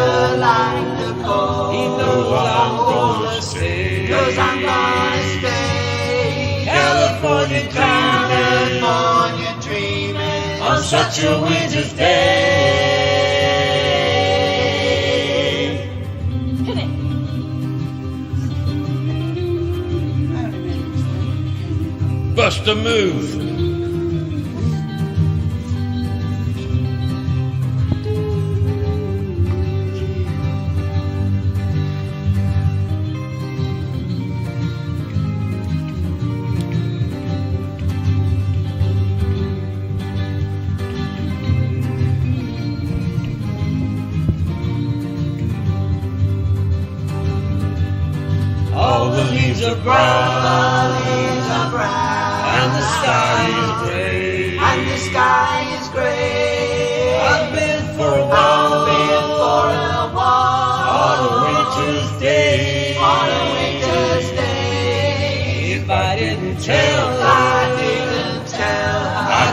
He knows I'm gonna stay. California dreaming on such a winter's day. Bust a move. All the leaves are brown, and the sky is gray. I've been for a walk on a winter's day. If I didn't tell, I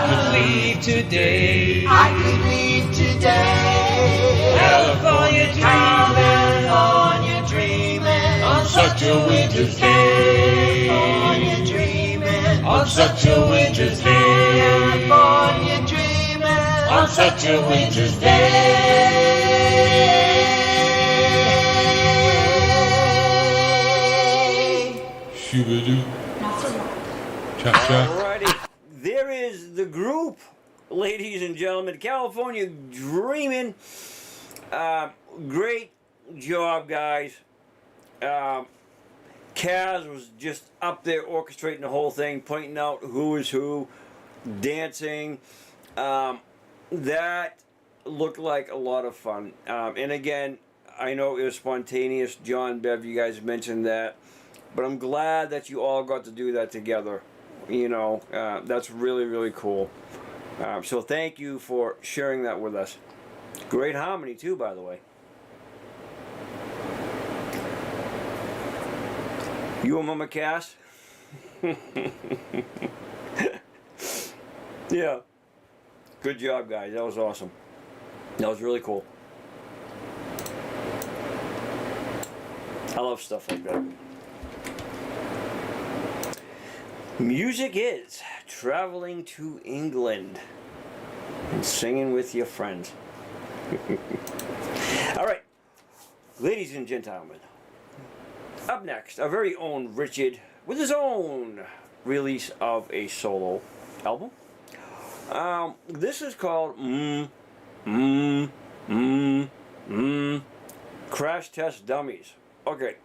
could leave today. California dreaming on such a winter's day. On such a winter's day. On such a winter's day. Shoo-ba-doo. Cha-cha. Alrighty, there is the group, ladies and gentlemen, California Dreaming. Great job, guys. Kaz was just up there orchestrating the whole thing, pointing out who is who, dancing. That looked like a lot of fun. And again, I know it was spontaneous. John, Bev, you guys mentioned that. But I'm glad that you all got to do that together. You know, that's really, really cool. So thank you for sharing that with us. Great harmony too, by the way. You and Mama Cass? Yeah. Good job, guys. That was awesome. That was really cool. I love stuff like that. Music is traveling to England and singing with your friends. All right, ladies and gentlemen, up next, our very own Richard with his own release of a solo album. This is called Crash Test Dummies. Okay,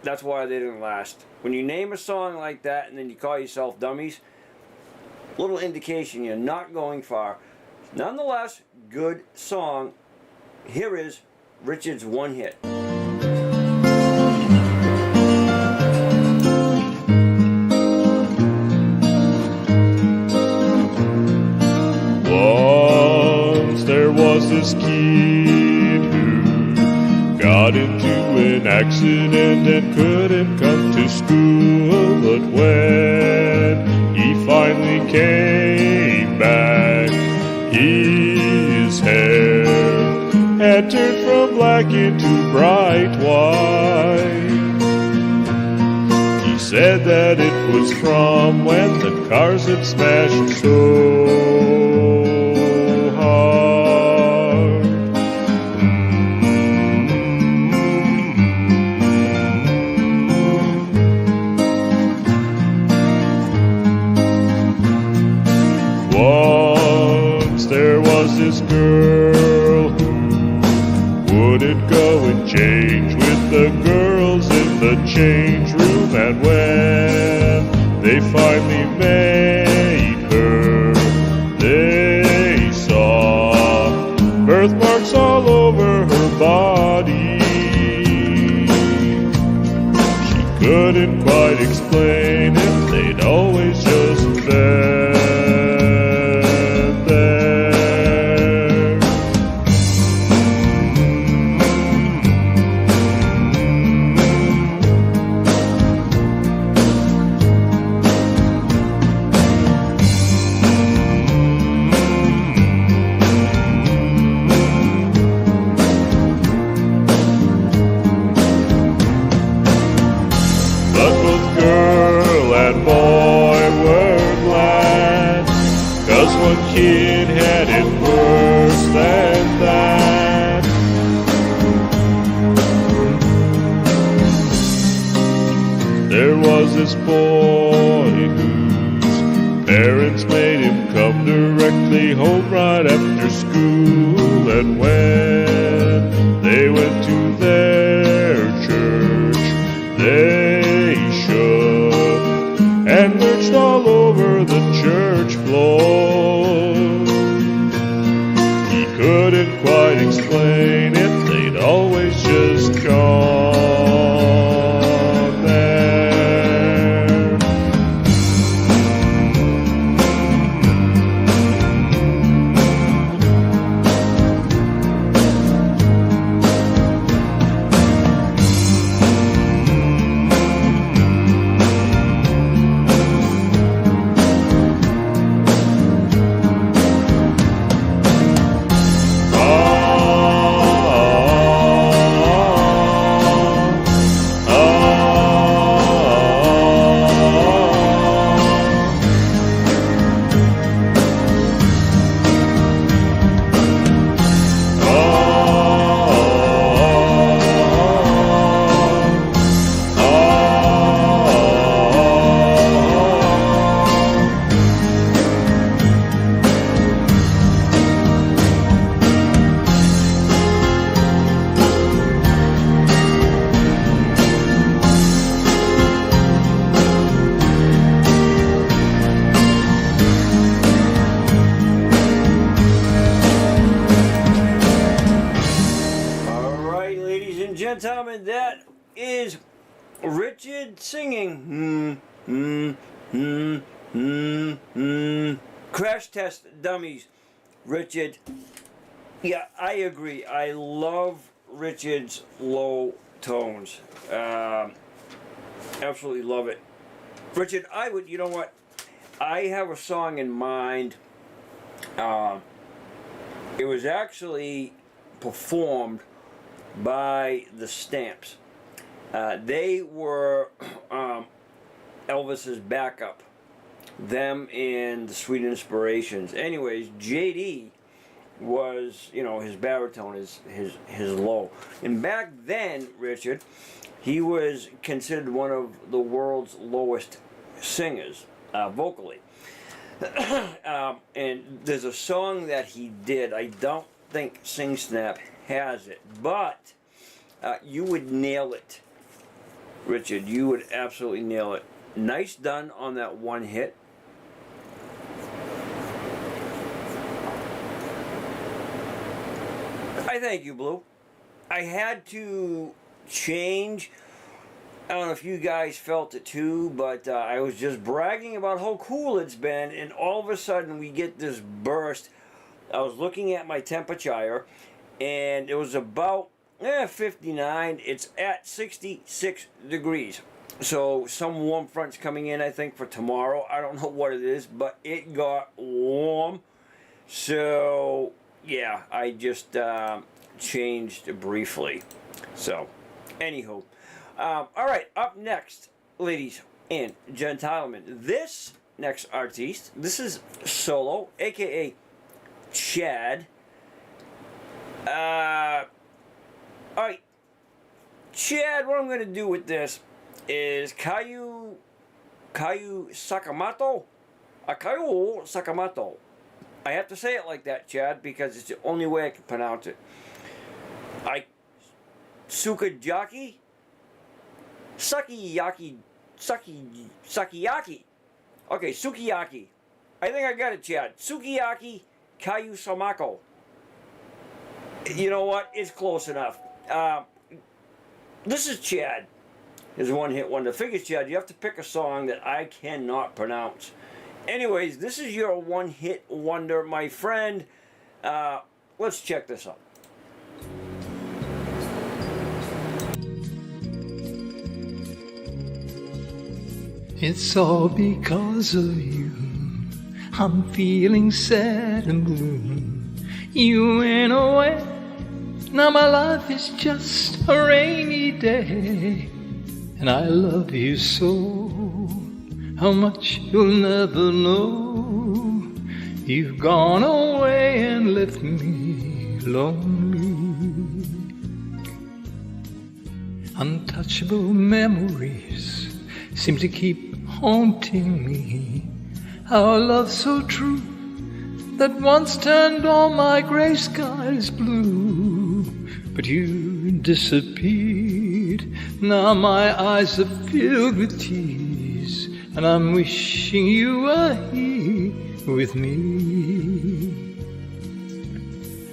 that's why they didn't last. When you name a song like that and then you call yourself Dummies, little indication you're not going far. Nonetheless, good song. Here is Richard's one hit. Once there was this kid who got into an accident and couldn't come to school, but when he finally came back, his hair had turned from black into bright white. He said that it was from when the cars had smashed so hard. Once there was this girl who wouldn't go and change with the girls in the change room, and when they finally made her, they saw birthmarks all over her body. She couldn't quite explain it, they'd always just been there. Kid had it worse than that. There was this boy whose parents made him come directly home right after school, and when they went to their church, they shook and lurched all over the church floor. Couldn't quite explain it, they'd always just gone there. gentlemen, that is Richard singing. Crash Test Dummies. Richard. Yeah, I agree. I love Richard's low tones. Absolutely love it. Richard, you know what? I have a song in mind. It was actually performed by the Stamps. They were Elvis's backup. Them and the Sweet Inspirations. Anyways, JD was, his baritone, his low. And back then, Richard, he was considered one of the world's lowest singers, vocally. And there's a song that he did. I don't think Sing Snap has it, but you would nail it, Richard. You would absolutely nail it. Nice done on that one hit. I thank you, Blue. I had to change. I don't know if you guys felt it too, but I was just bragging about how cool it's been, and all of a sudden we get this burst. I was looking at my temperature, and it was about 59. It's at 66 degrees. So some warm front's coming in, I think, for tomorrow. I don't know what it is, but it got warm. So yeah, I just changed briefly. So, anywho. All right, up next, ladies and gentlemen, this next artiste, this is Solo, aka Chad. All right, Chad, what I'm going to do with this is Kayu Sakamoto. Kayu Sakamoto. I have to say it like that, Chad, because it's the only way I can pronounce it. Sukiyaki? Sakiyaki. Okay, Sukiyaki. I think I got it, Chad. Sukiyaki Kayu Samako. You know what? It's close enough. This is Chad. His one-hit wonder. Figures, Chad, you have to pick a song that I cannot pronounce. Anyways, this is your one-hit wonder, my friend. Let's check this out. It's all because of you. I'm feeling sad and blue. You went away. Now my life is just a rainy day. And I love you so. How much you'll never know. You've gone away and left me lonely. Untouchable memories seem to keep haunting me. Our love so true that once turned all my gray skies blue. But you disappeared. Now my eyes are filled with tears, and I'm wishing you were here with me.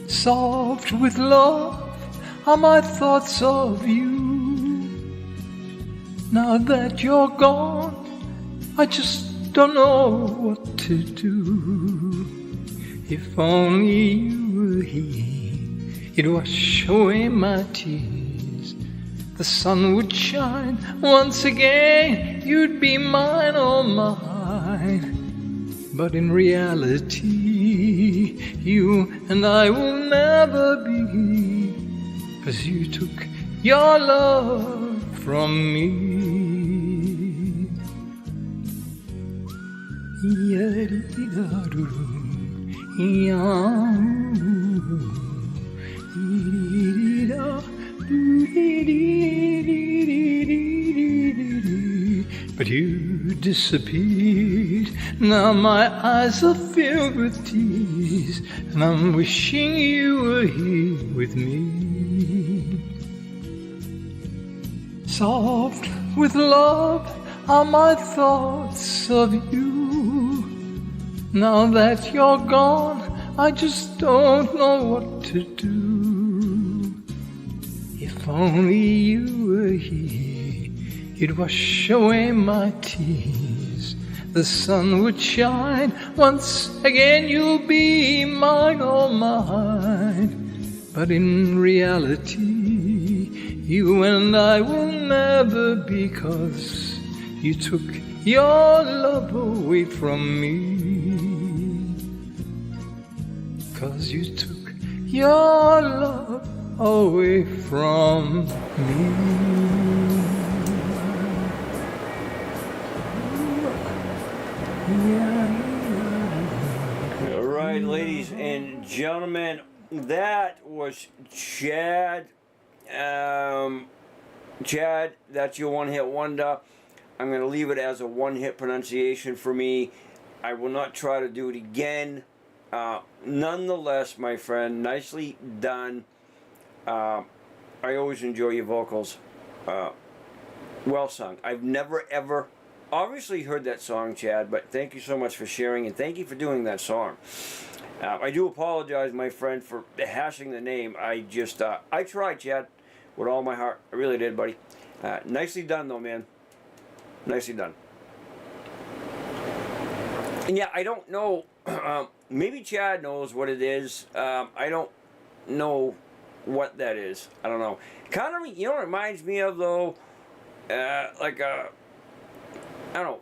Soft with love are my thoughts of you. Now that you're gone, I just don't know what to do. If only you were here, you'd wash away my tears. The sun would shine once again, you'd be mine, oh mine. But in reality, you and I will never be, 'cause you took your love from me. But you disappeared. Now my eyes are filled with tears, and I'm wishing you were here with me. Soft with love are my thoughts of you. Now that you're gone, I just don't know what to do. If only you were here, you'd wash away my tears. The sun would shine once again, you'll be mine, all mine. But in reality, you and I will never be, 'cause you took your love away from me. 'Cause you took your love away from me. All right, ladies and gentlemen, that was Chad. Chad, that's your one-hit wonder. I'm going to leave it as a one-hit pronunciation for me. I will not try to do it again. Nonetheless, my friend, nicely done. I always enjoy your vocals. Well sung. I've never ever obviously heard that song, Chad, but thank you so much for sharing, and thank you for doing that song. I do apologize, my friend, for hashing the name. I tried, Chad, with all my heart. I really did, buddy. Nicely done, though, man. Nicely done. And yeah, I don't know. Maybe Chad knows what it is. I don't know what that is. I don't know. Kind of, you know what it reminds me of, though? Like a, I don't know,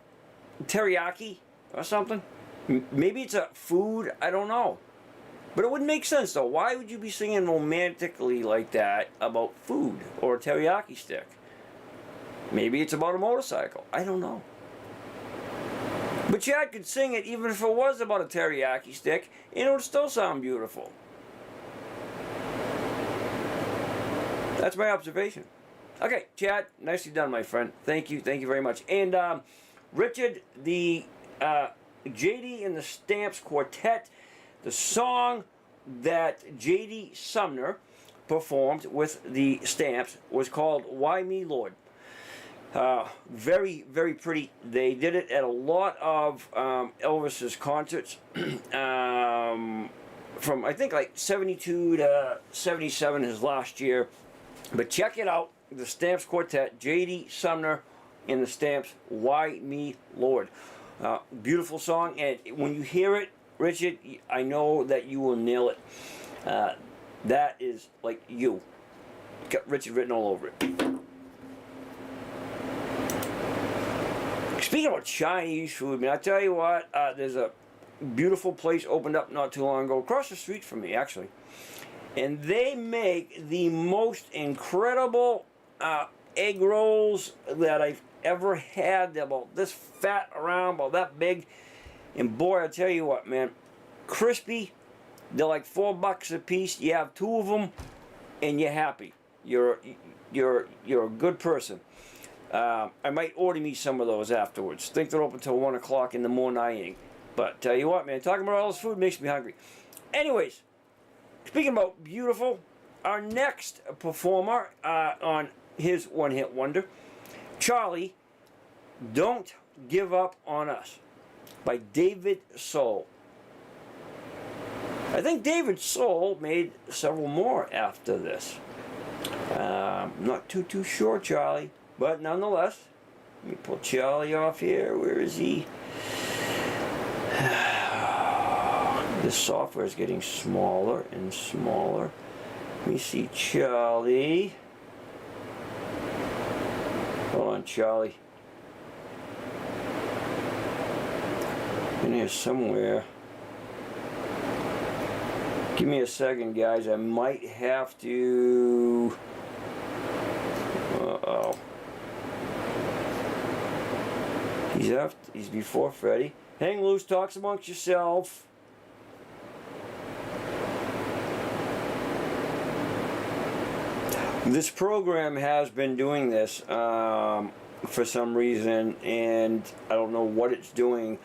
teriyaki or something. Maybe it's a food. I don't know. But it wouldn't make sense, though. Why would you be singing romantically like that about food or a teriyaki stick? Maybe it's about a motorcycle. I don't know. But Chad could sing it even if it was about a teriyaki stick, and it would still sound beautiful. That's my observation. Okay, Chad, nicely done, my friend. Thank you very much. And Richard, the JD and the Stamps Quartet, the song that J.D. Sumner performed with the Stamps was called Why Me, Lord? Very, very pretty. They did it at a lot of Elvis's concerts from, I think, like 72 to 77 his last year. But check it out, the Stamps Quartet, J.D. Sumner and the Stamps, Why Me, Lord? Beautiful song, and when you hear it, Richard, I know that you will nail it. That is like you. Got Richard written all over it. Speaking about Chinese food, man, I tell you what, there's a beautiful place opened up not too long ago, across the street from me, actually. And they make the most incredible egg rolls that I've ever had. They're about this fat around, about that big. And boy, I tell you what, man, crispy. They're like $4 a piece. You have 2 of them, and you're happy. You're a good person. I might order me some of those afterwards. Think they're open till 1 o'clock in the morning. But tell you what, man, talking about all this food makes me hungry. Anyways, speaking about beautiful, our next performer on his one-hit wonder, Charlie, Don't Give Up on Us, by David Soul. I think David Soul made several more after this. Not too sure, Charlie, but nonetheless, let me pull Charlie off here. Where is he? This software is getting smaller and smaller. Let me see Charlie. Hold on, Charlie. In here somewhere. Give me a second, guys. I might have to... Uh-oh. He's after, he's before Freddy. Hang loose, talks amongst yourself. This program has been doing this for some reason, and I don't know what it's doing.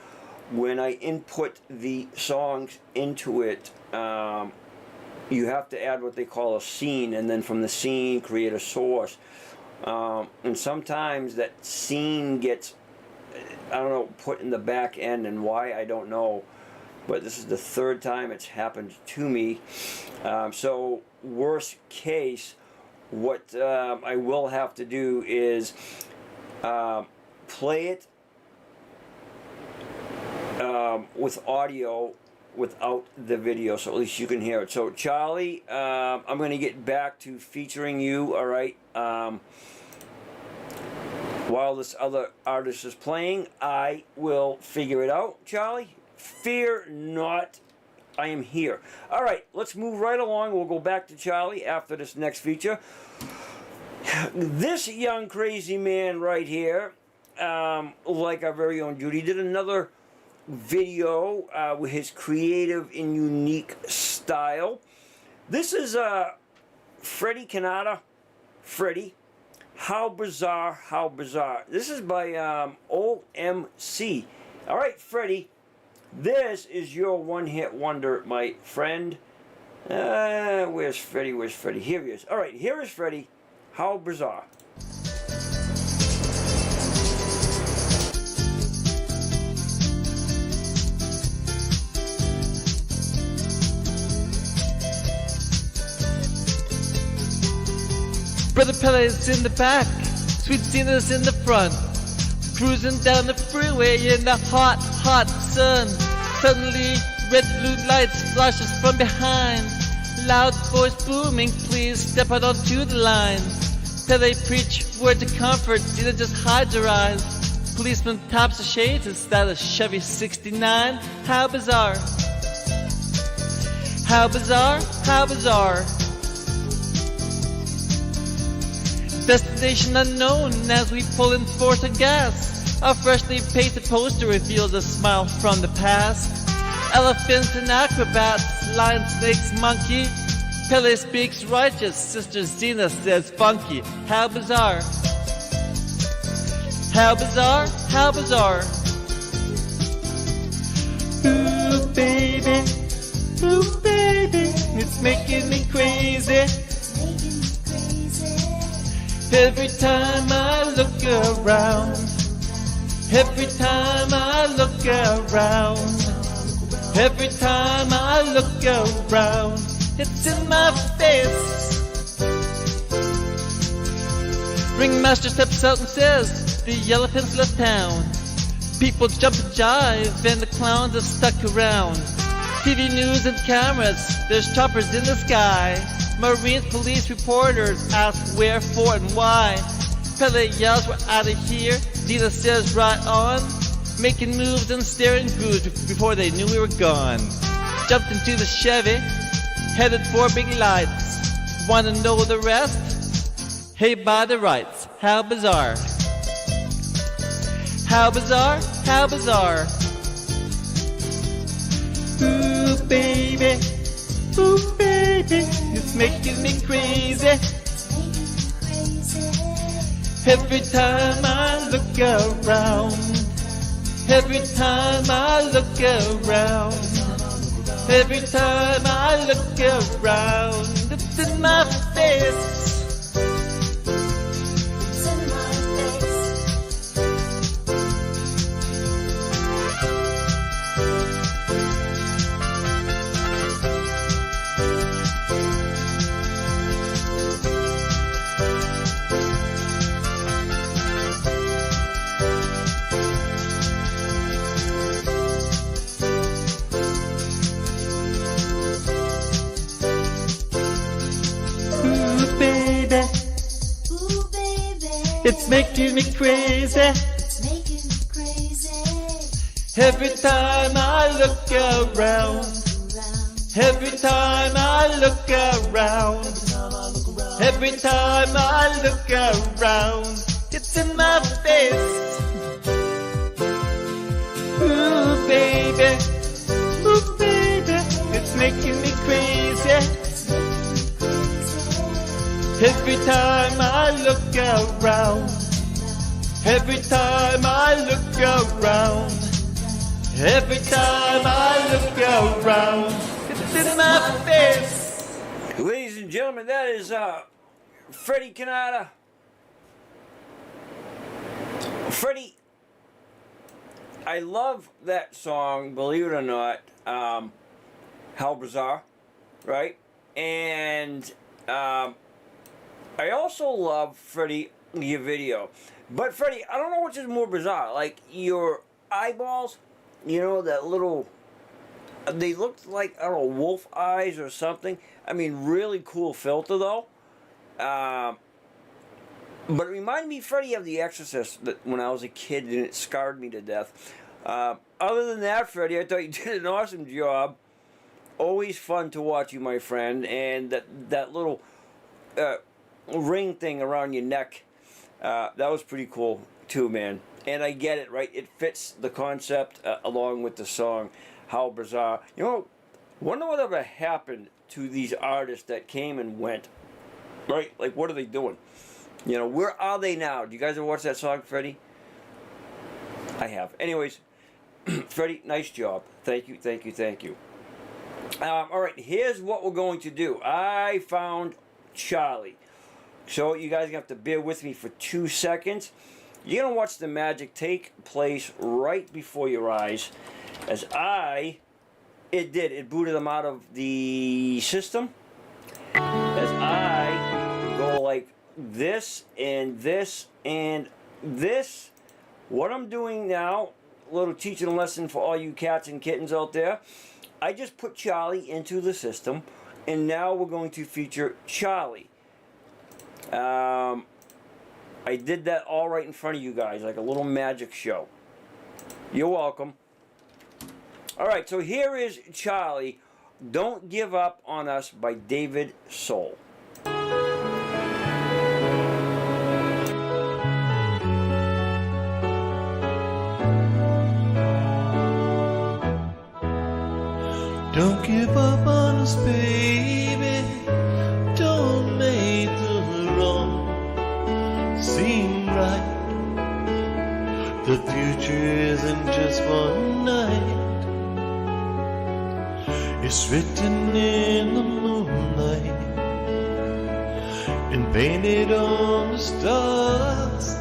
When I input the songs into it, you have to add what they call a scene, and then from the scene create a source. And sometimes that scene gets, I don't know, put in the back end, and why, I don't know. But this is the 3rd time it's happened to me. So worst case, what I will have to do is play it with audio without the video, so at least you can hear it. So Charlie, I'm going to get back to featuring you, all right? While this other artist is playing, I will figure it out, Charlie. Fear not, I am here. All right, let's move right along. We'll go back to Charlie after this next feature. This young crazy man right here, like our very own Judy, did another video with his creative and unique style. This is Freddie Canada. Freddie, how bizarre, how bizarre. This is by OMC. All right, Freddie, this is your one-hit wonder, my friend. Where's Freddie? Where's Freddie? Here he is. All right, here is Freddie. How bizarre. Brother Pele's in the back, Sweet Zina's in the front, cruising down the freeway in the hot, hot sun. Suddenly, red blue lights flashes from behind, loud voice booming, please step out onto the line. Pele preach word to comfort, Zina just hides her eyes. Policeman taps the shades, is that a Chevy 69? How bizarre. How bizarre, how bizarre. Destination unknown as we pull in for some gas. A freshly painted poster reveals a smile from the past. Elephants and acrobats, lion, snakes, monkey. Pele speaks righteous, Sister Zina says funky. How bizarre. How bizarre, how bizarre. Ooh baby, it's making me crazy. Every time I look around, every time I look around, every time I look around, it's in my face. Ringmaster steps out and says, the elephants left town. People jump and jive and the clowns have stuck around. TV news and cameras, there's choppers in the sky. Marines, police, reporters ask where, for, and why. Pele yells, we're out of here. Zina says, right on. Making moves and staring grooves before they knew we were gone. Jumped into the Chevy, headed for big lights. Wanna know the rest? Hey, by the rights. How bizarre. How bizarre, how bizarre. Ooh, baby. Ooh, baby, it's making me crazy. Every time I look around, every time I look around, every time I look around, it's in my face. It's in my face. It's making me crazy. It's making me crazy. Every time I look around. Every time I look around. Every time I look around. It's in my face. Ooh, baby. Ooh, baby. It's making me crazy. Every time I look around, every time I look around, every time I look around, it's in my face. Ladies and gentlemen, that is Freddie Canada. Freddie, I love that song, believe it or not, How Bizarre, right? And I also love, Freddie, your video. But Freddie, I don't know which is more bizarre. Like your eyeballs, you know, that little, they looked like, I don't know, wolf eyes or something. I mean, really cool filter though. But it reminded me, Freddie, of The Exorcist that when I was a kid, and it scarred me to death. Other than that, Freddie, I thought you did an awesome job. Always fun to watch you, my friend. And that little ring thing around your neck, that was pretty cool too, man. And I get it, right? It fits the concept along with the song. How bizarre. You know, wonder whatever happened to these artists that came and went. Right? Like, what are they doing? You know, where are they now? Do you guys ever watch that song, Freddie? I have. Anyways, Freddie, nice job. Thank you, thank you, thank you. All right, here's what we're going to do. I found Charlie. So you guys have to bear with me for 2 seconds. You're going to watch the magic take place right before your eyes. As it booted them out of the system. As I go like this and this and this. What I'm doing now, a little teaching lesson for all you cats and kittens out there. I just put Charlie into the system, and now we're going to feature Charlie. I did that all right in front of you guys, like a little magic show. You're welcome. All right, so here is Charlie, Don't Give Up on Us by David Soul. Don't give up on us, baby. Don't make the wrong seem right. The future isn't just one night. It's written in the moonlight and painted on the stars.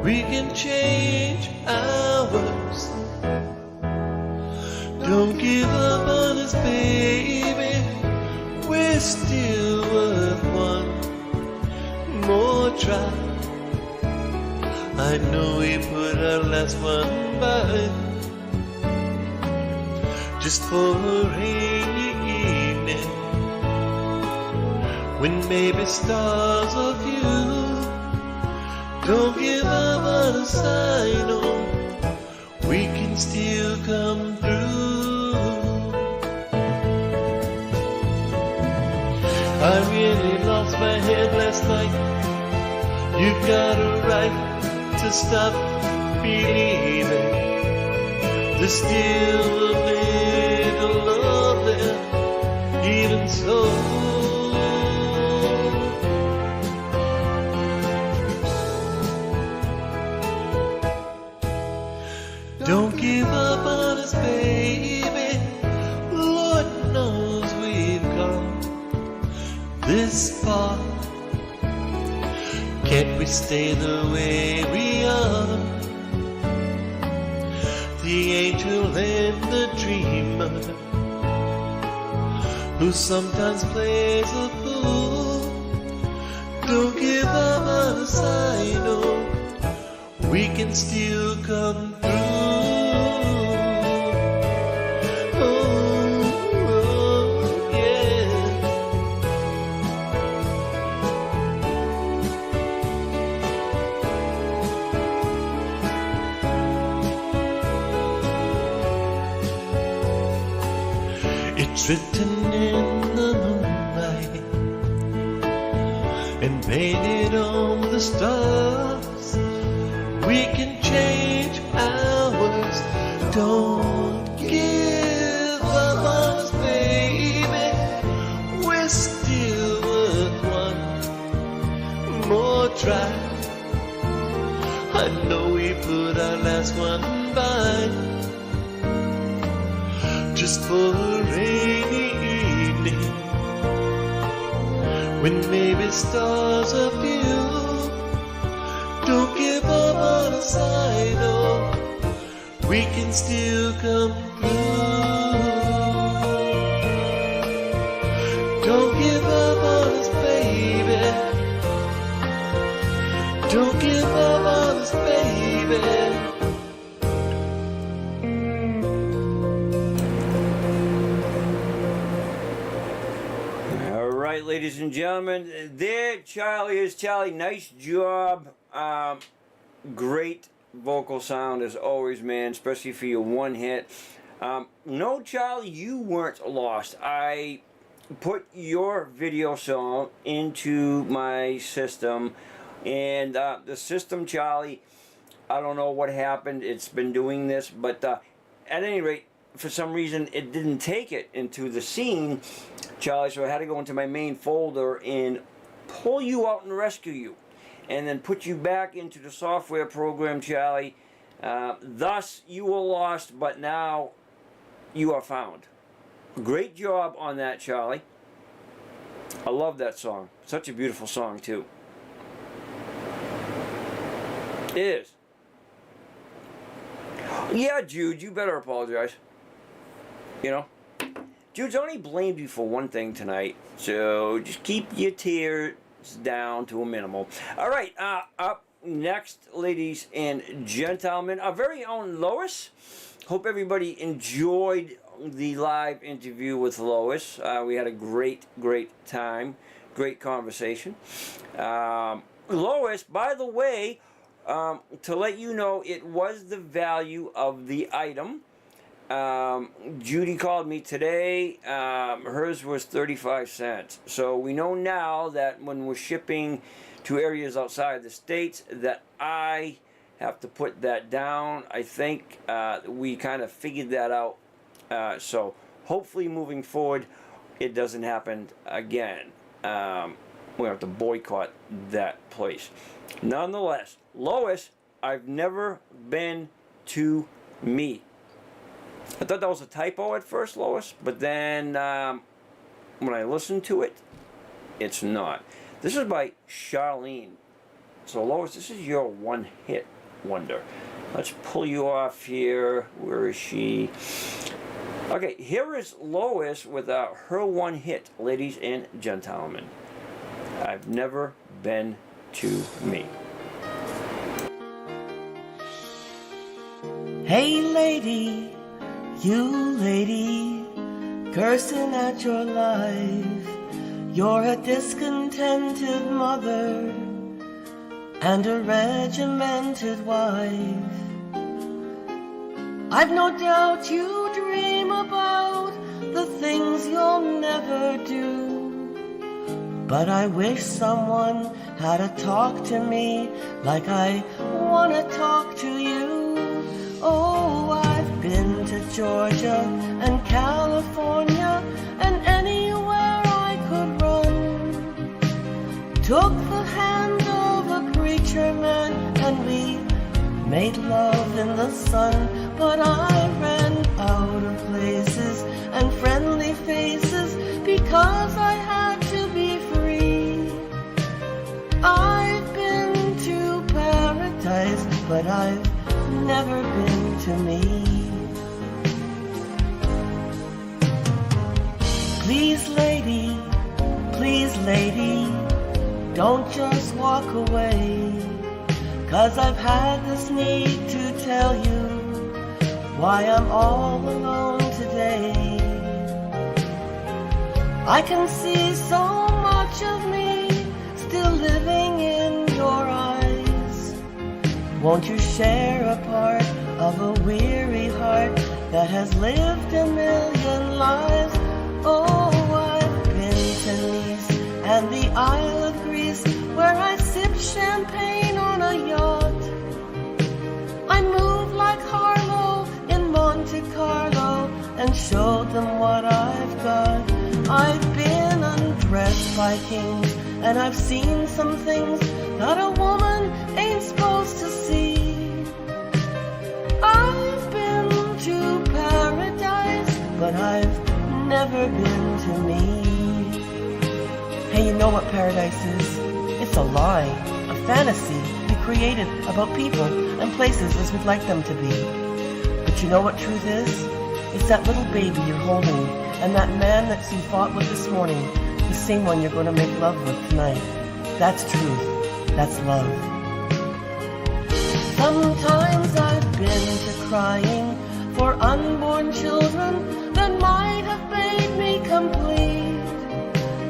We can change ours. Don't give up on us, baby. We're still worth one more try. I know we put our last one by, just for a rainy evening, when maybe stars are few. Don't give up on us, I know we can still come through. I really lost my head last night. You got a right to stop believing. There's still a little love there, even so. Don't give up on us, baby. Lord knows we've come this far. Can't we stay the way we are? The angel and the dreamer, who sometimes plays a fool. Don't give up on us, I know we can still come through. It's written in the moonlight and painted on the stars. We can change ours. Don't give up on us, baby. We're still worth one more try. I know we put our last one by, just for a rainy evening, when maybe stars are few. Don't give up on us, I know we can still come through. Don't give up on us, baby. right, ladies and gentlemen, there Charlie is. Charlie, nice job. Great vocal sound as always, man, especially for your one hit. No, Charlie, you weren't lost. I put your video song into my system, and the system, Charlie, I don't know what happened. It's been doing this, but at any rate, for some reason, it didn't take it into the scene, Charlie, so I had to go into my main folder and pull you out and rescue you, and then put you back into the software program, Charlie. Thus, you were lost, but now you are found. Great job on that, Charlie. I love that song. Such a beautiful song, too. It is. Yeah, Jude, you better apologize. You know? Jude's only blamed you for one thing tonight, so just keep your tears down to a minimal. All right, up next, ladies and gentlemen, our very own Lois. Hope everybody enjoyed the live interview with Lois. We had a great time, great conversation. Lois, by the way, to let you know, it was the value of the item. Judy called me today. Hers was 35 cents. So we know now that when we're shipping to areas outside the States that I have to put that down. I think we kind of figured that out. So hopefully moving forward, it doesn't happen again. We have to boycott that place. Nonetheless, Lois, I've never been to me. I thought that was a typo at first, Lois, but then when I listened to it, it's not. This is by Charlene. So Lois, this is your one-hit wonder. Let's pull you off here. Where is she? Okay, here is Lois with her one hit, ladies and gentlemen. I've never been to me. Hey lady, you lady, cursing at your life. You're a discontented mother and a regimented wife. I've no doubt you dream about the things you'll never do, but I wish someone had to talk to me like I want to talk to you. Oh, I've been to Georgia and California and anywhere I could run. Took the hand of a preacher man and we made love in the sun, but I ran out of places and friendly faces because I had to be free. I've been to paradise, but I've never been to me. Please lady, don't just walk away, 'cause I've had this need to tell you why I'm all alone today. I can see so much of me still living in your eyes. Won't you share a part of a weary heart that has lived a million lives? Oh, I've been to Nice and the Isle of Greece, where I sip champagne on a yacht. I moved like Harlow in Monte Carlo and showed them what I've got. I've been undressed by kings and I've seen some things that a woman ain't supposed to see. I've been to paradise, but I've never been to me. Hey, you know what paradise is? It's a lie, a fantasy we created about people and places as we'd like them to be. But you know what truth is? It's that little baby you're holding and that man that you fought with this morning, the same one you're going to make love with tonight. That's truth. That's love. Sometimes I've been to crying for unborn children that might have made me complete.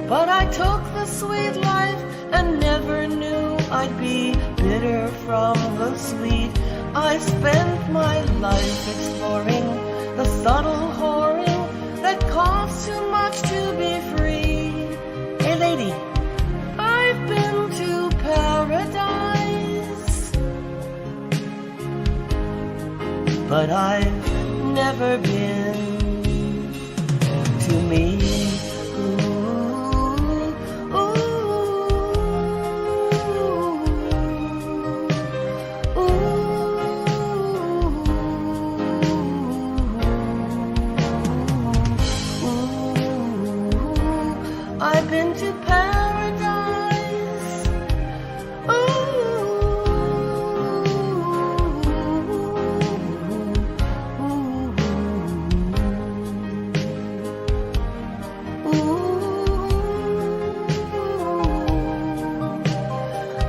But I took the sweet life and never knew I'd be bitter from the sweet. I spent my life exploring the subtle whoring that costs too much to be free. Hey lady, I've been to paradise, but I've never been to me. I've been to paradise.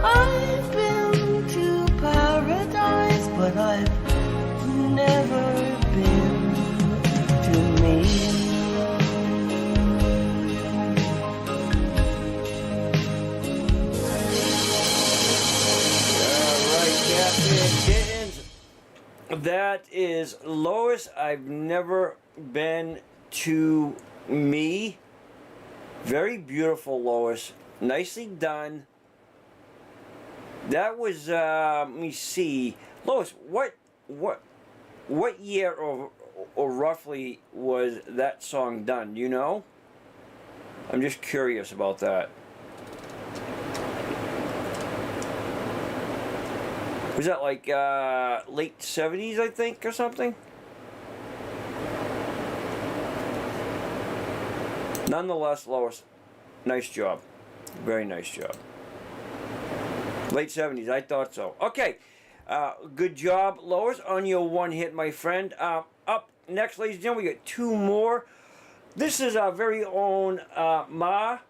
I've been to paradise, but I've never been to me. That is Lois. I've never been to me. Very beautiful, Lois. Nicely done. That was let me see, Lois. What year or roughly was that song done? Do you know? I'm just curious about that. Was that like late 70s, I think, or something? Nonetheless, Lois, nice job. Very nice job. Late 70s, I thought so. Okay, good job, Lois, on your one hit, my friend. Up next, ladies and gentlemen, we got two more. This is our very own Ma,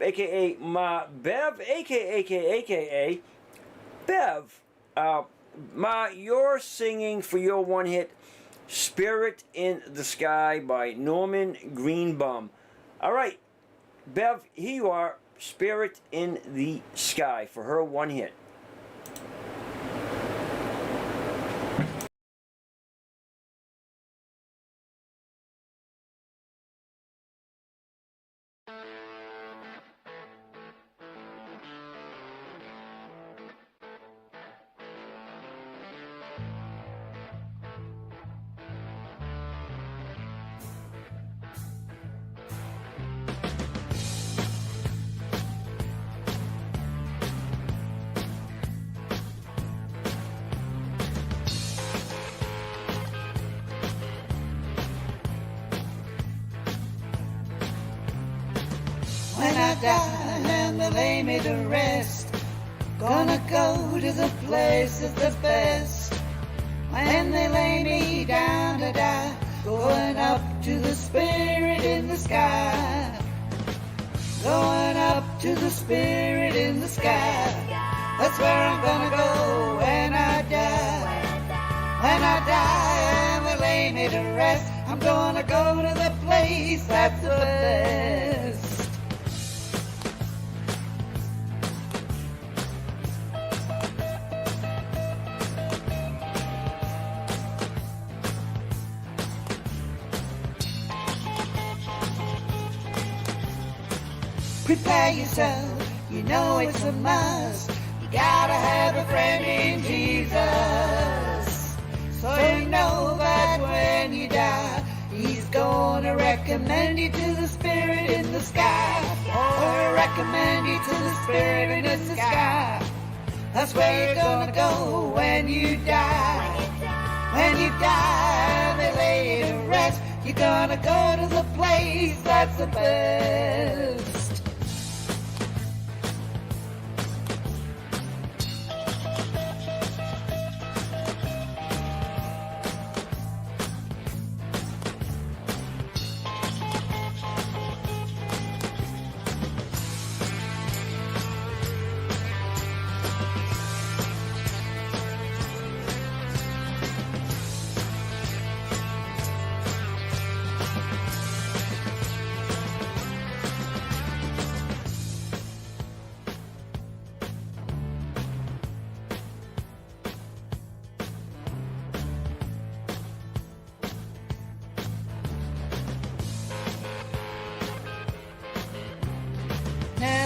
a.k.a. Ma Bev, a.k.a. Bev. Ma, you're singing for your one hit, Spirit in the Sky by Norman Greenbaum. All right, Bev, here you are, Spirit in the Sky for her one hit. When I die and they lay me to rest, gonna go to the place that's the best. When they lay me down to die, going up to the spirit in the sky. Going up to the spirit in the sky. That's where I'm gonna go when I die. When I die and they lay me to rest, I'm gonna go to the place that's the best. Prepare yourself, you know it's a must. You gotta have a friend in Jesus. So you know that when you die, he's gonna recommend you to the spirit in the sky. Or recommend you to the spirit in the sky. That's where you're gonna go when you die. When you die, they lay you to rest. You're gonna go to the place that's the best.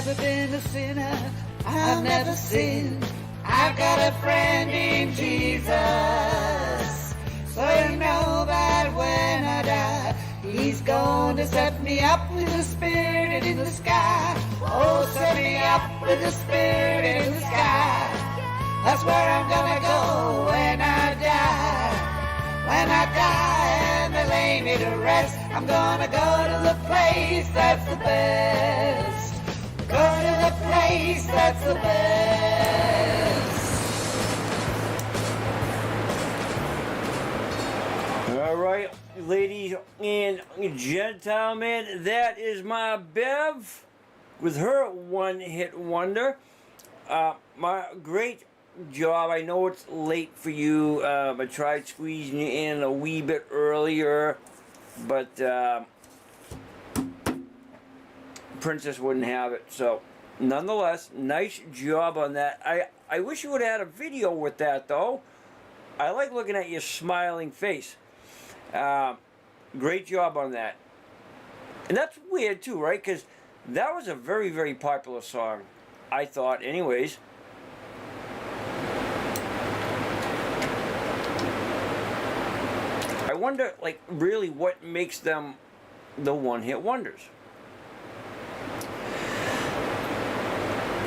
never been a sinner, I've never sinned. I've got a friend in Jesus. So you know that when I die, He's going to set me up with the Spirit in the sky. Oh, set me up with the Spirit in the sky. That's where I'm gonna go when I die. When I die and they lay me to rest, I'm gonna go to the place that's the best. Go to the place that's the best. All right, ladies and gentlemen, that is my Bev with her one-hit wonder. My great job. I know it's late for you. I tried squeezing you in a wee bit earlier, but Princess wouldn't have it. So, nonetheless, nice job on that. I wish you would have had a video with that, though. I like looking at your smiling face. Great job on that. And that's weird, too, right? Because that was a very, very popular song, I thought, anyways. I wonder, like, really what makes them the one-hit wonders.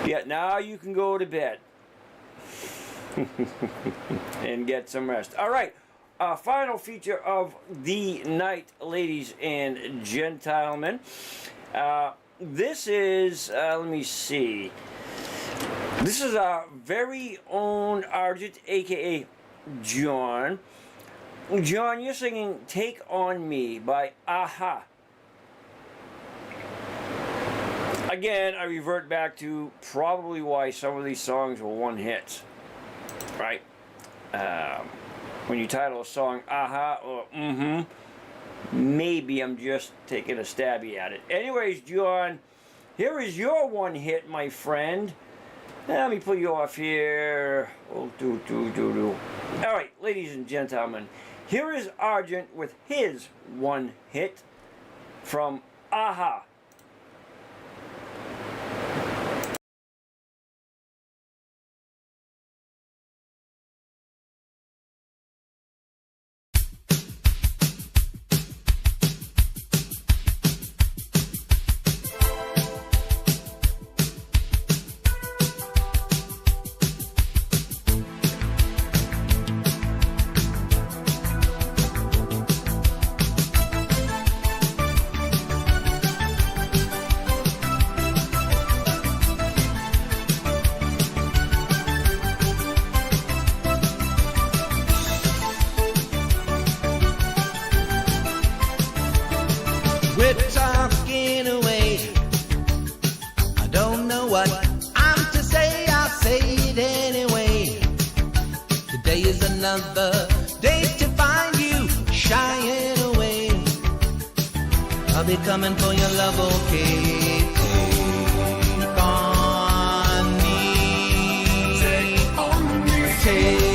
Yeah, now you can go to bed and get some rest. All right, final feature of the night, ladies and gentlemen. This is, let me see. This is our very own Argent, a.k.a. John. John, you're singing Take On Me by Aha. Again, I revert back to probably why some of these songs were one hits, right? When you title a song Aha or maybe I'm just taking a stabby at it. Anyways, John, here is your one hit, my friend. Let me pull you off here. Oh, All right, ladies and gentlemen, here is Argent with his one hit from Aha. We're talking away. I don't know what I'm to say, I'll say it anyway. Today is another day to find you shying away. I'll be coming for your love, okay? Take on me. Take on me. Take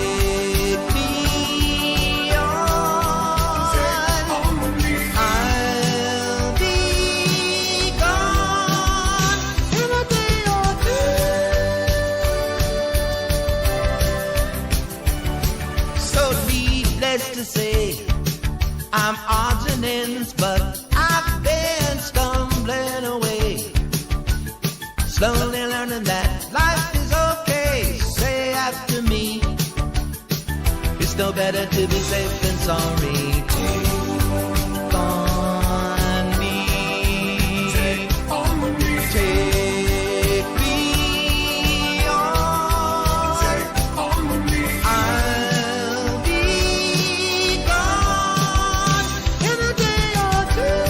to say I'm odds and ends, but I've been stumbling away, slowly learning that life is okay. Say after me, it's still better to be safe than sorry. Take on me. Take on me. Take me on. Take on me. I'll be gone in a day or two.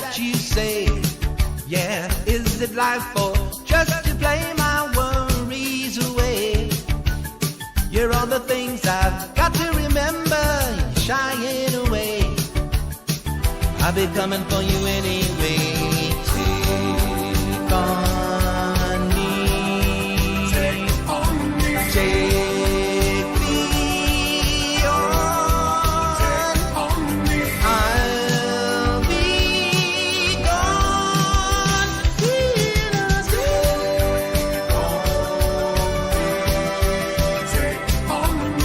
that you say? Yeah, is it life or just to play my worries away? You're all the things I've got to remember, you're shying away. I'll be coming for you anyway. Take on me. Take on me. Take me on. Take on me. I'll be gone. Take on me.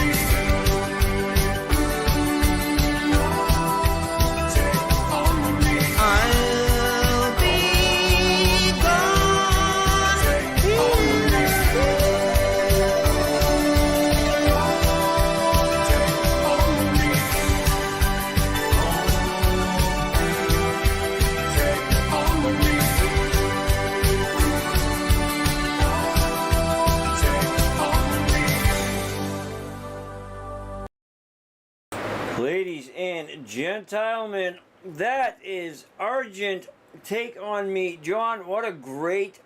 Ladies and gentlemen, that is Argent, Take On Me. John, what a great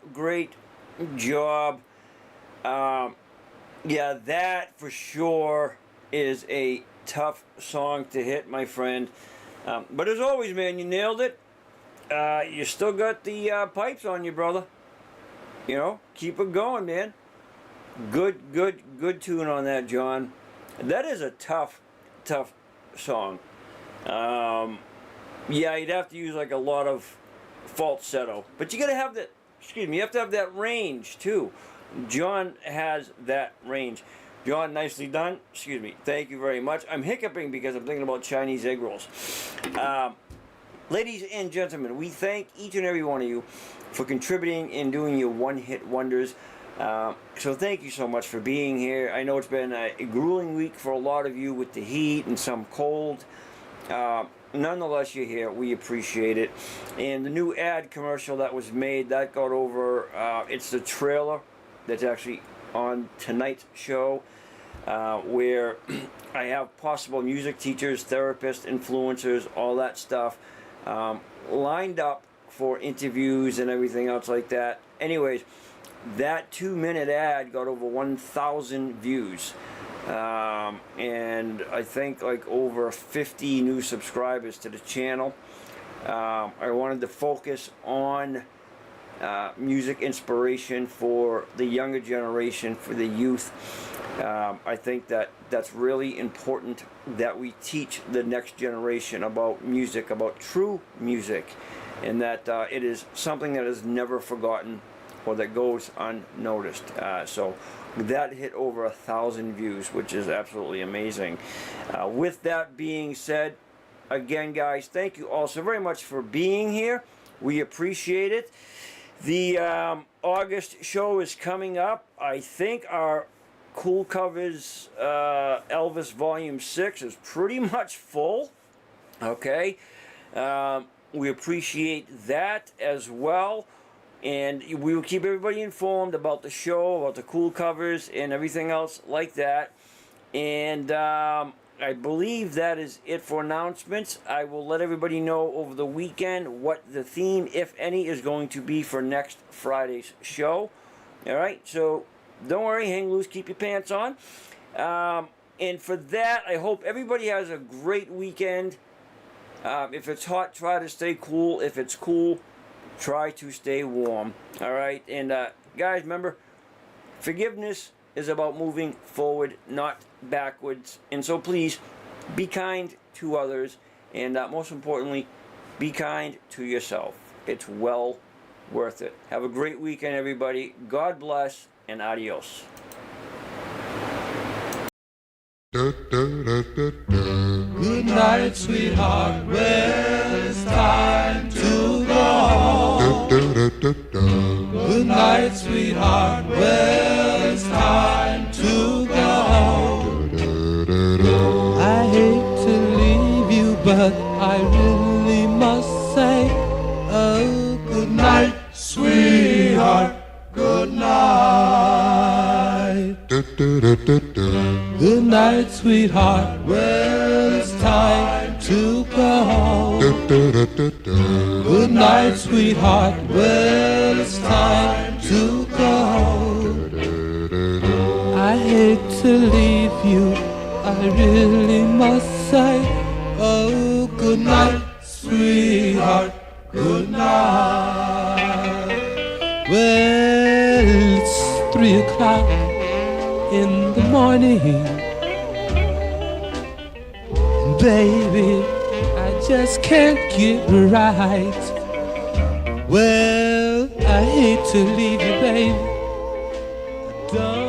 job. Yeah, that for sure is a tough song to hit, my friend. But as always, man, you nailed it. You still got the pipes on you, brother. You know, keep it going, man. Good tune on that, John. That is a tough song. Yeah, you'd have to use like a lot of falsetto, but you gotta have that, excuse me, you have to have that range too. John has that range. John, nicely done. Excuse me, thank you very much. I'm hiccuping because I'm thinking about Chinese egg rolls. Ladies and gentlemen, we thank each and every one of you for contributing and doing your one-hit wonders. So thank you so much for being here. I know it's been a grueling week for a lot of you with the heat and some cold. Nonetheless, you're here. We appreciate it. And the new ad commercial that was made, that got over. It's the trailer that's actually on tonight's show, where I have possible music teachers, therapists, influencers, all that stuff lined up for interviews and everything else like that. Anyways, that 2-minute ad got over 1,000 views. And I think like over 50 new subscribers to the channel. I wanted to focus on music inspiration for the younger generation, for the youth. I think that that's really important that we teach the next generation about music, about true music, and that it is something that is never forgotten or that goes unnoticed. So that hit over 1,000 views, which is absolutely amazing. With that being said, again, guys, thank you all so very much for being here. We appreciate it. The August show is coming up. I think our Cool Covers Elvis Volume 6 is pretty much full. Okay. We appreciate that as well. And we will keep everybody informed about the show, about the cool covers, and everything else like that. And I believe that is it for announcements. I will let everybody know over the weekend what the theme, if any, is going to be for next Friday's show. All right, so don't worry, hang loose, keep your pants on. And for that, I hope everybody has a great weekend. If it's hot, try to stay cool. If it's cool, try to stay warm. All right, and guys, remember, forgiveness is about moving forward, not backwards. And so please be kind to others, and most importantly, be kind to yourself. It's well worth it. Have a great weekend, everybody. God bless, and adios. Good night, sweetheart. Well, it's time to go. Good night, sweetheart. Well, it's time to go. I hate to leave you, but I really must say, oh, good night, sweetheart. Good night. Good night, sweetheart. Well, it's time to go. Good night, sweetheart. Well, it's time to go. I hate to leave you, I really must say. Oh, good night, sweetheart. Good night. Well, it's 3 o'clock in the morning. Baby, I just can't get right. Well, I hate to leave you, baby. Don't